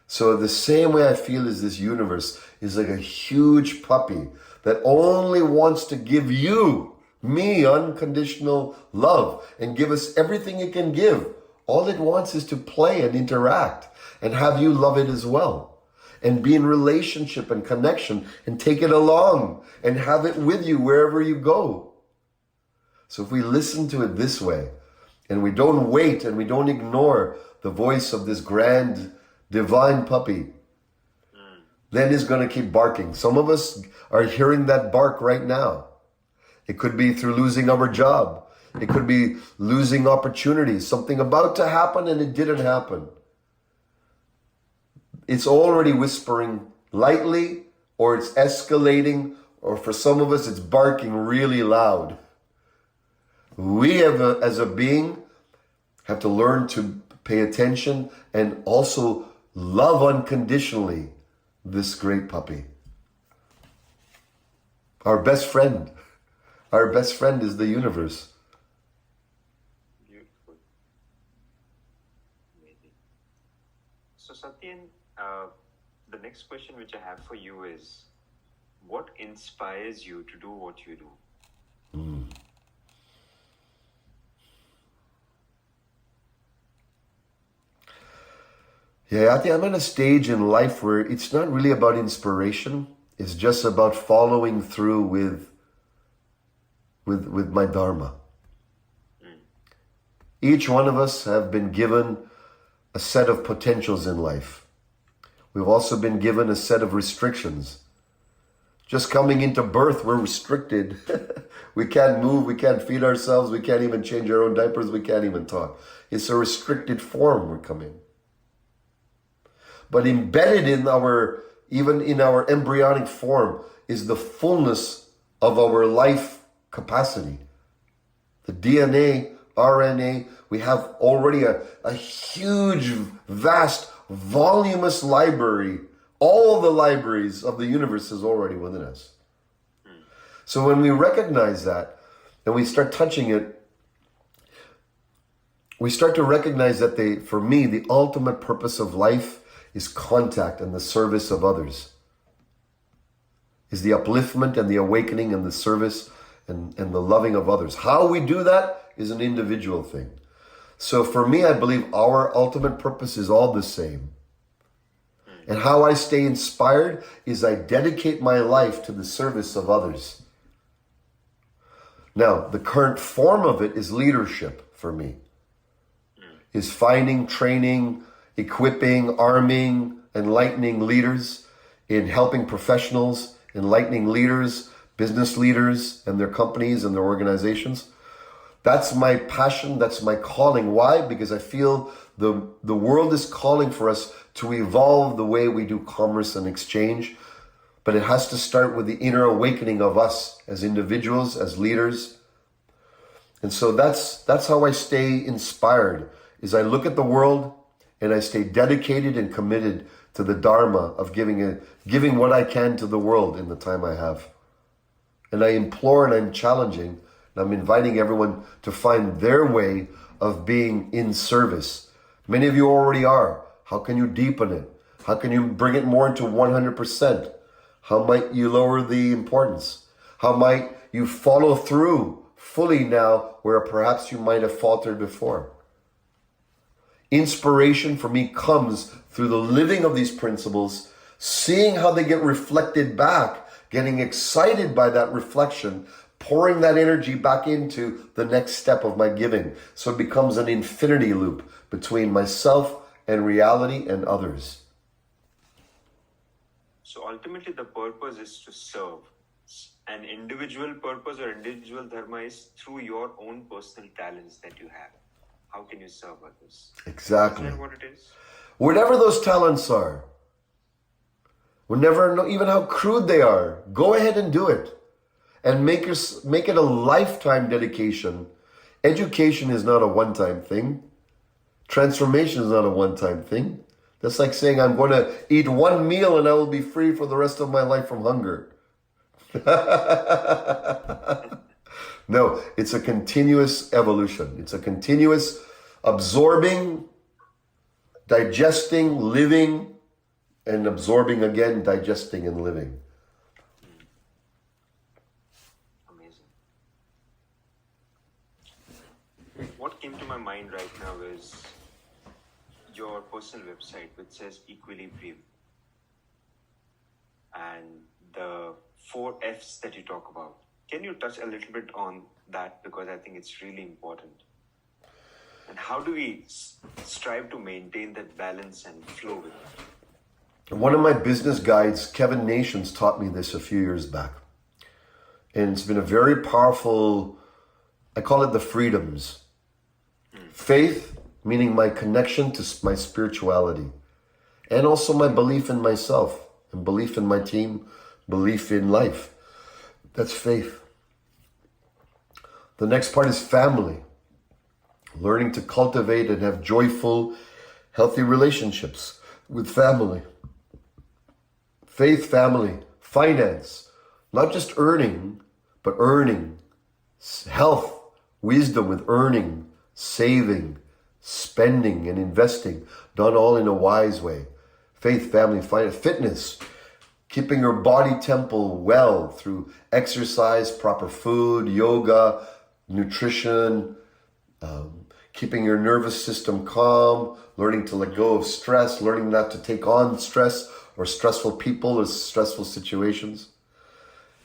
So the same way I feel is this universe is like a huge puppy that only wants to give you, me, unconditional love and give us everything it can give. All it wants is to play and interact and have you love it as well. And be in relationship and connection and take it along and have it with you wherever you go. So if we listen to it this way and we don't wait and we don't ignore the voice of this grand divine puppy, then it's going to keep barking. Some of us are hearing that bark right now. It could be through losing our job. It could be losing opportunities, something about to happen and it didn't happen. It's already whispering lightly, or it's escalating, or for some of us, it's barking really loud. We have as a being have to learn to pay attention and also love unconditionally this great puppy. Our best friend. Our best friend is the universe. Beautiful. Amazing. So Satyan, the next question which I have for you is, what inspires you to do what you do? Yayati, I'm at a stage in life where it's not really about inspiration. It's just about following through with my dharma. Each one of us have been given a set of potentials in life. We've also been given a set of restrictions. Just coming into birth, we're restricted. We can't move, we can't feed ourselves, we can't even change our own diapers, we can't even talk. It's a restricted form we're coming. But embedded in even in our embryonic form, is the fullness of our life capacity. The DNA, RNA, we have already a huge, vast, voluminous library. All the libraries of the universe is already within us. So when we recognize that and we start touching it, we start to recognize that for me, the ultimate purpose of life is contact and the service of others. Is the upliftment and the awakening and the service and the loving of others. How we do that is an individual thing. So for me, I believe our ultimate purpose is all the same. And how I stay inspired is I dedicate my life to the service of others. Now, the current form of it is leadership for me. Is finding, training, equipping, arming, enlightening leaders, in helping professionals, enlightening leaders, business leaders and their companies and their organizations. That's my passion, that's my calling. Why? Because I feel the world is calling for us to evolve the way we do commerce and exchange, but it has to start with the inner awakening of us as individuals, as leaders. And so that's how I stay inspired, is I look at the world and I stay dedicated and committed to the Dharma of giving what I can to the world in the time I have. And I implore and I'm challenging and I'm inviting everyone to find their way of being in service. Many of you already are. How can you deepen it? How can you bring it more into 100%? How might you lower the importance? How might you follow through fully now where perhaps you might have faltered before? Inspiration for me comes through the living of these principles, seeing how they get reflected back, getting excited by that reflection, pouring that energy back into the next step of my giving. So it becomes an infinity loop between myself and reality and others. So ultimately the purpose is to serve. An individual purpose or individual dharma is through your own personal talents that you have. How can you serve others? Exactly. Isn't that what it is? Whatever those talents are, we'll never know even how crude they are. Go ahead and do it. And make it a lifetime dedication. Education is not a one-time thing. Transformation is not a one-time thing. That's like saying I'm going to eat one meal and I will be free for the rest of my life from hunger. No, it's a continuous evolution. It's a continuous absorbing, digesting, living, and absorbing again, digesting and living. Amazing. What came to my mind right now is your personal website, which says Equilibrium, and the 4 F's that you talk about. Can you touch a little bit on that, because I think it's really important? And how do we strive to maintain that balance and flow with it? One of my business guides, Kevin Nations, taught me this a few years back. And it's been a very powerful, I call it the freedoms. Faith, meaning my connection to my spirituality. And also my belief in myself, and belief in my team, belief in life. That's faith. The next part is family. Learning to cultivate and have joyful, healthy relationships with family. Faith, family, finance. Not just earning, but earning. Health, wisdom with earning, saving, spending, and investing. Done all in a wise way. Faith, family, finance, fitness. Keeping your body temple well through exercise, proper food, yoga, nutrition, keeping your nervous system calm, learning to let go of stress, learning not to take on stress or stressful people or stressful situations.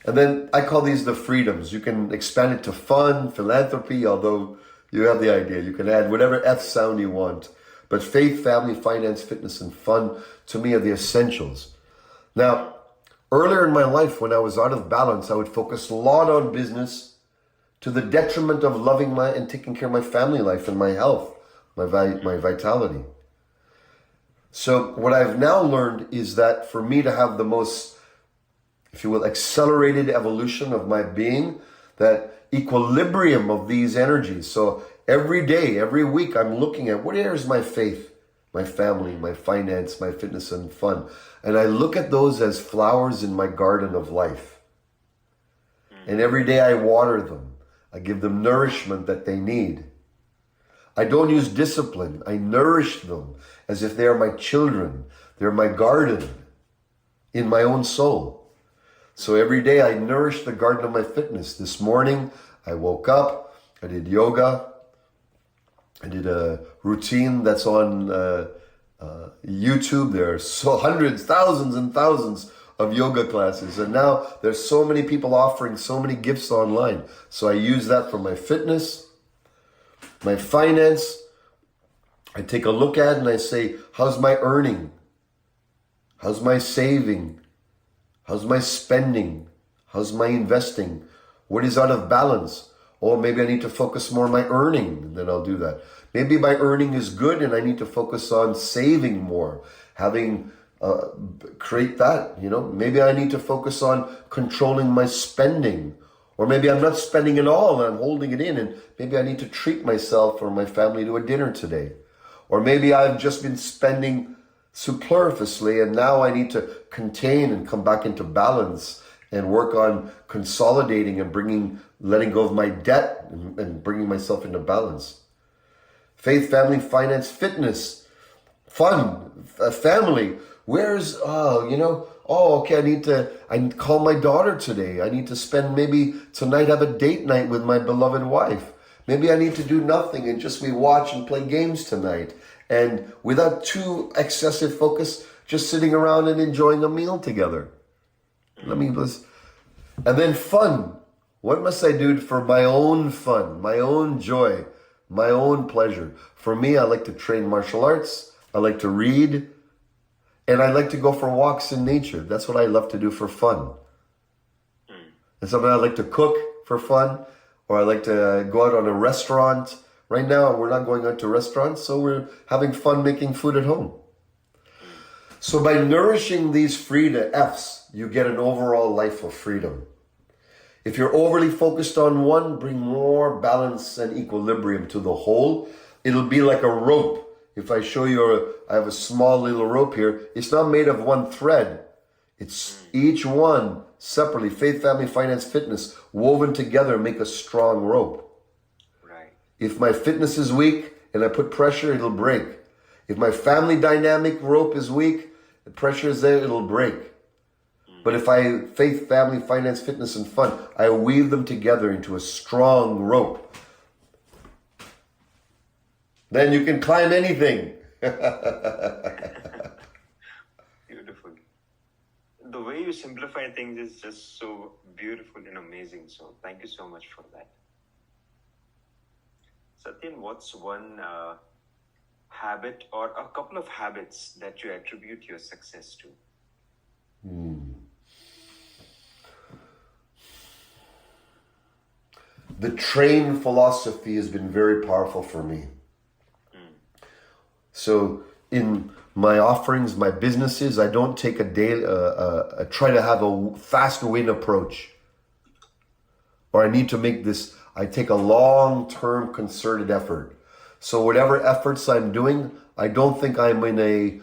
And then I call these the freedoms. You can expand it to fun, philanthropy, although you have the idea. You can add whatever F sound you want. But faith, family, finance, fitness, and fun, to me, are the essentials. Now, earlier in my life, when I was out of balance, I would focus a lot on business to the detriment of loving and taking care of my family life and my health, my vitality. So what I've now learned is that for me to have the most, if you will, accelerated evolution of my being, that equilibrium of these energies. So every day, every week, I'm looking at what areas my faith, my family, my finance, my fitness and fun. And I look at those as flowers in my garden of life. And every day I water them. I give them nourishment that they need. I don't use discipline. I nourish them as if they are my children. They're my garden in my own soul. So every day I nourish the garden of my fitness. This morning I woke up, I did yoga, I did a routine that's on YouTube. There are hundreds, thousands and thousands of yoga classes. And now there's so many people offering so many gifts online. So I use that for my fitness, my finance. I take a look at it and I say, how's my earning? How's my saving? How's my spending? How's my investing? What is out of balance? Or maybe I need to focus more on my earning, and then I'll do that. Maybe my earning is good and I need to focus on saving more, create that, Maybe I need to focus on controlling my spending. Or maybe I'm not spending at all and I'm holding it in, and maybe I need to treat myself or my family to a dinner today. Or maybe I've just been spending superfluously and now I need to contain and come back into balance and work on consolidating and letting go of my debt and bringing myself into balance. Faith, family, finance, fitness, fun, family. I call my daughter today. I need to spend maybe tonight, have a date night with my beloved wife. Maybe I need to do nothing and just we watch and play games tonight. And without too excessive focus, just sitting around and enjoying a meal together. And then fun. What must I do for my own fun, my own joy, my own pleasure? For me, I like to train martial arts. I like to read. And I like to go for walks in nature. That's what I love to do for fun. And sometimes I like to cook for fun, or I like to go out on a restaurant. Right now, we're not going out to restaurants, so we're having fun making food at home. So by nourishing these F's, you get an overall life of freedom. If you're overly focused on one, bring more balance and equilibrium to the whole. It'll be like a rope. If I show you, I have a small little rope here. It's not made of one thread. It's each one separately. Faith, family, finance, fitness, woven together make a strong rope. Right. If my fitness is weak and I put pressure, it'll break. If my family dynamic rope is weak The pressure is there, it'll break. But if I faith, family, finance, fitness, and fun, I weave them together into a strong rope. Then you can climb anything. Beautiful. The way you simplify things is just so beautiful and amazing. So thank you so much for that. Satyan, what's one habit or a couple of habits that you attribute your success to? The train philosophy has been very powerful for me. So in my offerings, my businesses, I don't take a day, try to have a fast win approach. Or I need to make this, I take a long-term concerted effort. So whatever efforts I'm doing, I don't think I'm in a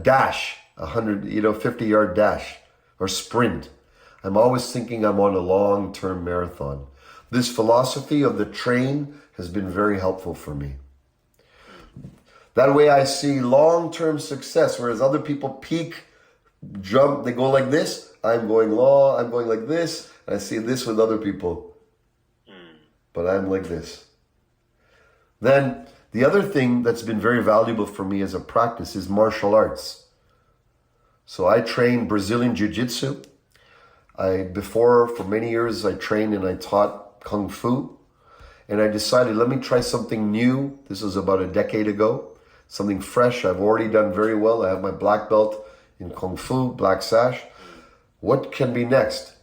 dash, 50-yard dash or sprint. I'm always thinking I'm on a long-term marathon. This philosophy of the train has been very helpful for me. That way I see long-term success, whereas other people peak, jump, they go like this. I'm going long, I'm going like this. And I see this with other people. But I'm like this. Then the other thing that's been very valuable for me as a practice is martial arts. So I train Brazilian Jiu-Jitsu. For many years, I trained and I taught Kung Fu. And I decided, let me try something new. This was about a decade ago. Something fresh. I've already done very well. I have my black belt in Kung Fu, black sash. What can be next?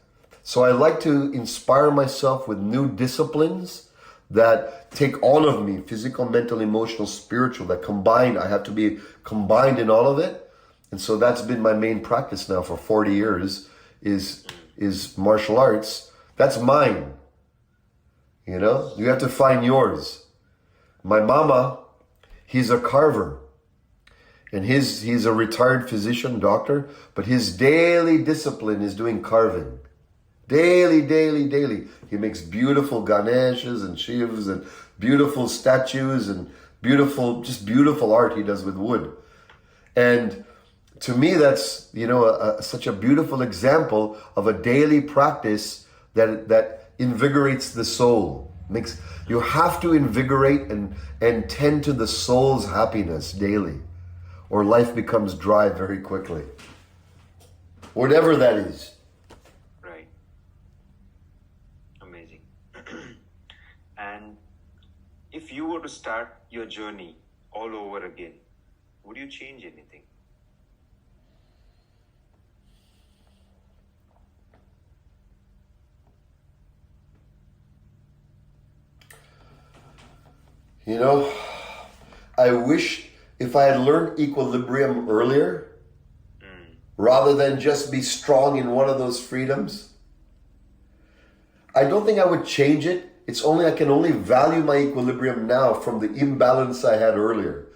So I like to inspire myself with new disciplines that take all of me, physical, mental, emotional, spiritual, that combine. I have to be combined in all of it. And so that's been my main practice now for 40 years is martial arts. That's mine. You know, you have to find yours. My mama, he's a carver. And he's a retired physician, doctor, but his daily discipline is doing carving. Daily. He makes beautiful Ganeshas and Shivas and beautiful statues and beautiful art he does with wood. And to me, that's, such a beautiful example of a daily practice that invigorates the soul. You have to invigorate and tend to the soul's happiness daily, or life becomes dry very quickly. Whatever that is. Right. Amazing. And if you were to start your journey all over again, would you change anything? I wish if I had learned equilibrium earlier, rather than just be strong in one of those freedoms, I don't think I would change it. I can only value my equilibrium now from the imbalance I had earlier.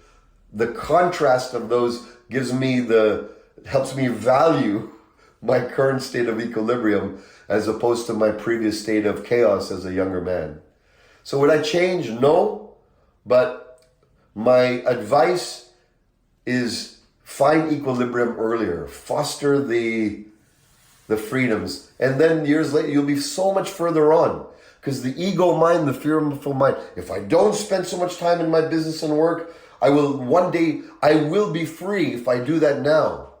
The contrast of those helps me value my current state of equilibrium as opposed to my previous state of chaos as a younger man. So would I change? No. But my advice is find equilibrium earlier. Foster the freedoms. And then years later, you'll be so much further on. Because the ego mind, the fearful mind, if I don't spend so much time in my business and work, one day I will be free if I do that now.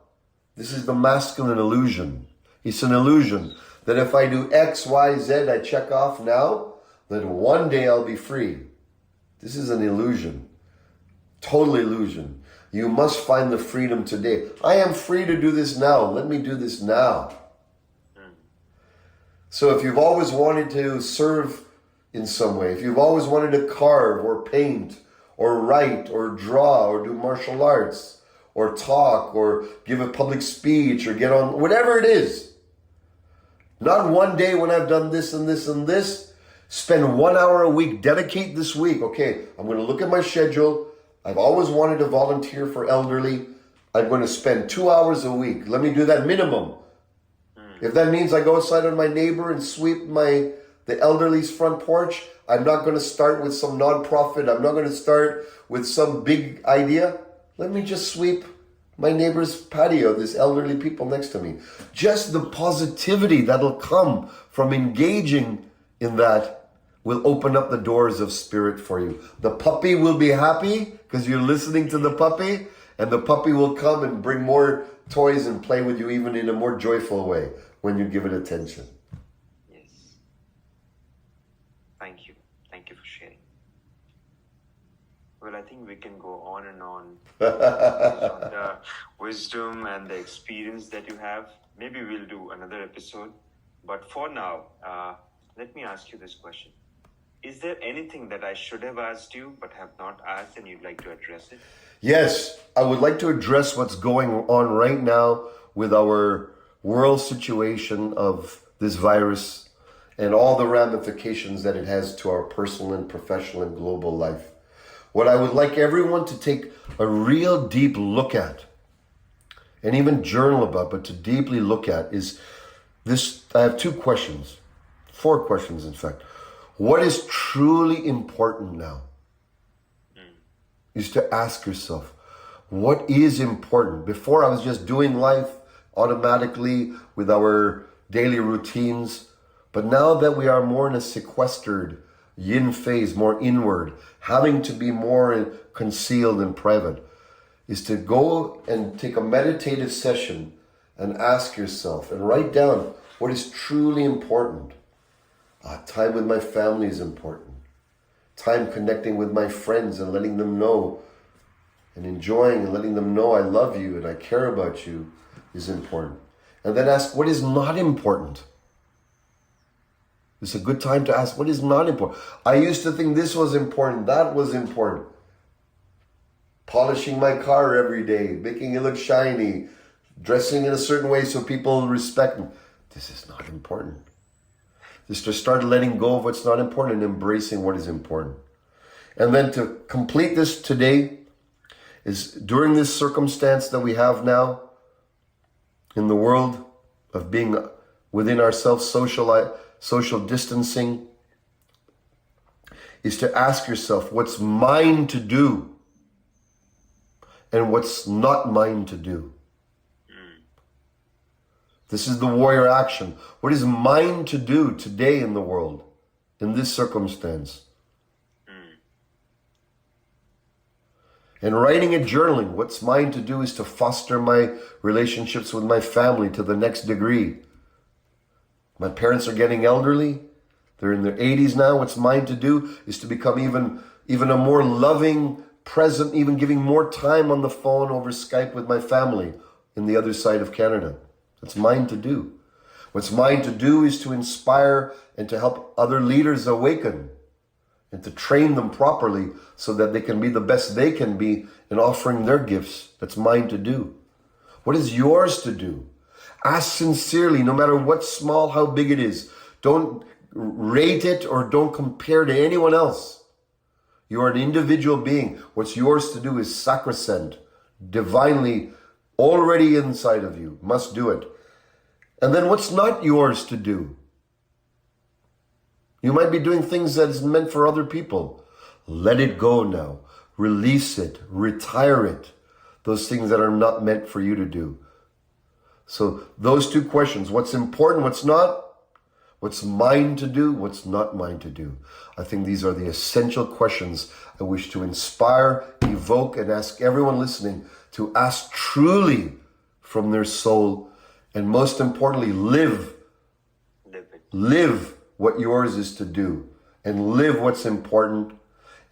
This is the masculine illusion. It's an illusion that if I do X, Y, Z, I check off now, then one day I'll be free. This is an illusion. Total illusion. You must find the freedom today. I am free to do this now. Let me do this now. So if you've always wanted to serve in some way, if you've always wanted to carve or paint or write or draw or do martial arts or talk or give a public speech or get on, whatever it is, not one day when I've done this and this and this, spend 1 hour a week, dedicate this week. Okay, I'm going to look at my schedule. I've always wanted to volunteer for elderly. I'm going to spend 2 hours a week. Let me do that minimum. If that means I go outside on my neighbor and sweep the elderly's front porch, I'm not going to start with some nonprofit. I'm not going to start with some big idea. Let me just sweep my neighbor's patio, this elderly people next to me. Just the positivity that'll come from engaging in that will open up the doors of spirit for you. The puppy will be happy because you're listening to the puppy, and the puppy will come and bring more toys and play with you even in a more joyful way when you give it attention. Yes. Thank you. Thank you for sharing. Well, I think we can go on and on based on the wisdom and the experience that you have. Maybe we'll do another episode. But for now, let me ask you this question. Is there anything that I should have asked you but have not asked and you'd like to address it? Yes, I would like to address what's going on right now with our world situation of this virus and all the ramifications that it has to our personal and professional and global life. What I would like everyone to take a real deep look at, and even journal about, but to deeply look at is this. I have 4 questions in fact. What is truly important now? Is to ask yourself, what is important? Before I was just doing life automatically with our daily routines, but now that we are more in a sequestered yin phase, more inward, having to be more concealed and private, is to go and take a meditative session and ask yourself and write down what is truly important. Time with my family is important. Time connecting with my friends and letting them know and enjoying and letting them know I love you and I care about you is important. And then ask what is not important. It's a good time to ask what is not important. I used to think this was important, that was important. Polishing my car every day, making it look shiny, dressing in a certain way so people respect me. This is not important. Just to start letting go of what's not important and embracing what is important. And then to complete this today is during this circumstance that we have now in the world of being within ourselves, social distancing, is to ask yourself what's mine to do and what's not mine to do. This is the warrior action. What is mine to do today in the world, in this circumstance? And writing and journaling, what's mine to do is to foster my relationships with my family to the next degree. My parents are getting elderly. They're in their 80s now. What's mine to do is to become even a more loving, present, even giving more time on the phone over Skype with my family in the other side of Canada. That's mine to do. What's mine to do is to inspire and to help other leaders awaken and to train them properly so that they can be the best they can be in offering their gifts. That's mine to do. What is yours to do? Ask sincerely, no matter what small, how big it is. Don't rate it or don't compare to anyone else. You are an individual being. What's yours to do is sacrosanct, divinely already inside of you. Must do it. And then what's not yours to do? You might be doing things that is meant for other people. Let it go now. Release it. Retire it. Those things that are not meant for you to do. So those 2 questions, what's important, what's not, what's mine to do, what's not mine to do. I think these are the essential questions I wish to inspire, evoke, and ask everyone listening to ask truly from their soul, and most importantly, live what yours is to do, and live what's important,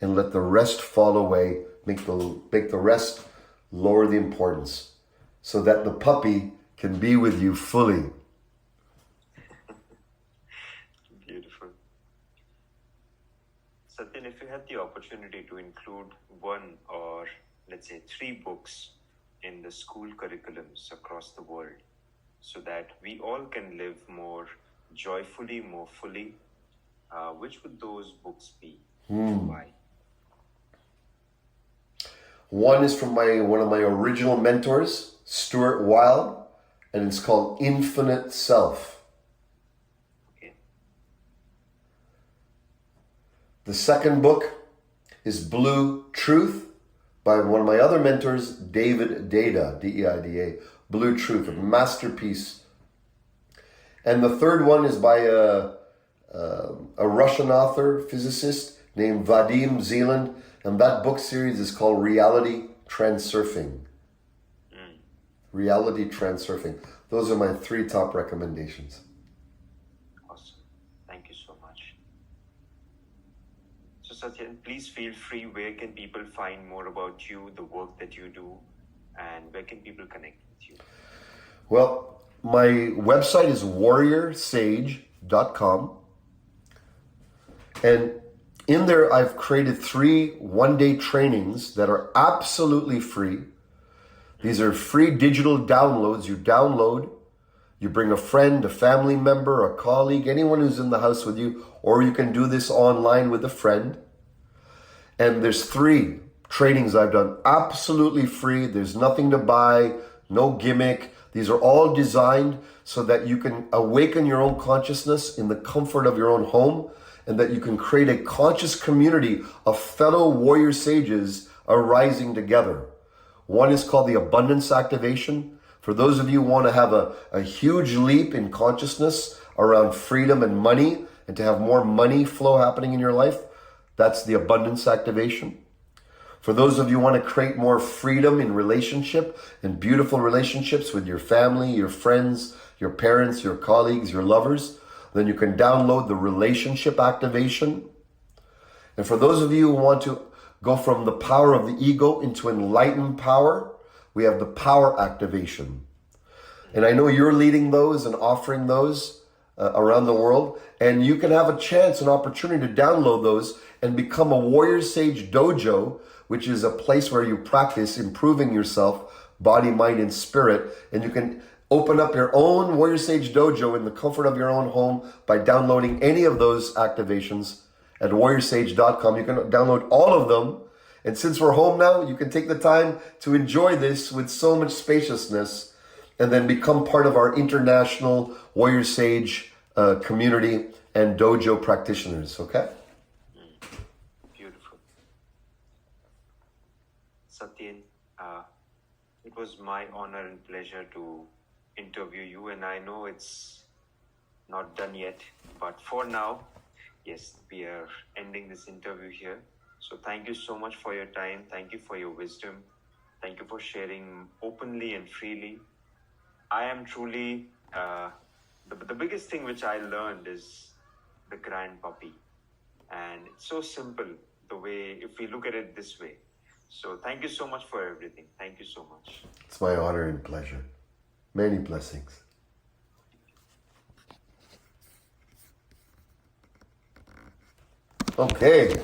and let the rest fall away. Make the rest lower the importance, so that the puppy can be with you fully. Beautiful. Satyan, if you had the opportunity to include 1 or let's say 3 books in the school curriculums across the world so that we all can live more joyfully, more fully, which would those books be? Why? One is from one of my original mentors, Stuart Wilde, and it's called Infinite Self. Okay. The second book is Blue Truth by one of my other mentors, David Deida, D-E-I-D-A, Blue Truth, a masterpiece. And the third one is by a Russian author, physicist named Vadim Zeland, and that book series is called Reality Transurfing. Reality Transurfing. Those are my 3 top recommendations. Awesome. Thank you so much. So Satyen, please feel free. Where can people find more about you, the work that you do, and where can people connect with you? Well, my website is warriorsage.com. And in there, I've created 3 one-day trainings that are absolutely free. These are free digital downloads. You download, you bring a friend, a family member, a colleague, anyone who's in the house with you, or you can do this online with a friend. And there's 3 trainings I've done absolutely free. There's nothing to buy, no gimmick. These are all designed so that you can awaken your own consciousness in the comfort of your own home, and that you can create a conscious community of fellow warrior sages arising together. One is called the Abundance Activation. For those of you who want to have a huge leap in consciousness around freedom and money, and to have more money flow happening in your life, that's the Abundance Activation. For those of you who want to create more freedom in relationship and beautiful relationships with your family, your friends, your parents, your colleagues, your lovers, then you can download the Relationship Activation. And for those of you who want to go from the power of the ego into enlightened power, we have the Power Activation. And I know you're leading those and offering those around the world. And you can have a chance, an opportunity to download those and become a Warrior Sage Dojo, which is a place where you practice improving yourself, body, mind, and spirit. And you can open up your own Warrior Sage Dojo in the comfort of your own home by downloading any of those activations at warriorsage.com. You can download all of them. And since we're home now, you can take the time to enjoy this with so much spaciousness, and then become part of our international Warrior Sage community and dojo practitioners, okay? Beautiful. Satyen, it was my honor and pleasure to interview you, and I know it's not done yet, but for now, yes, we are ending this interview here. So thank you so much for your time. Thank you for your wisdom. Thank you for sharing openly and freely. I am truly, the biggest thing which I learned is the grand puppy. And it's so simple the way, if we look at it this way. So thank you so much for everything. Thank you so much. It's my honor and pleasure. Many blessings. Okay.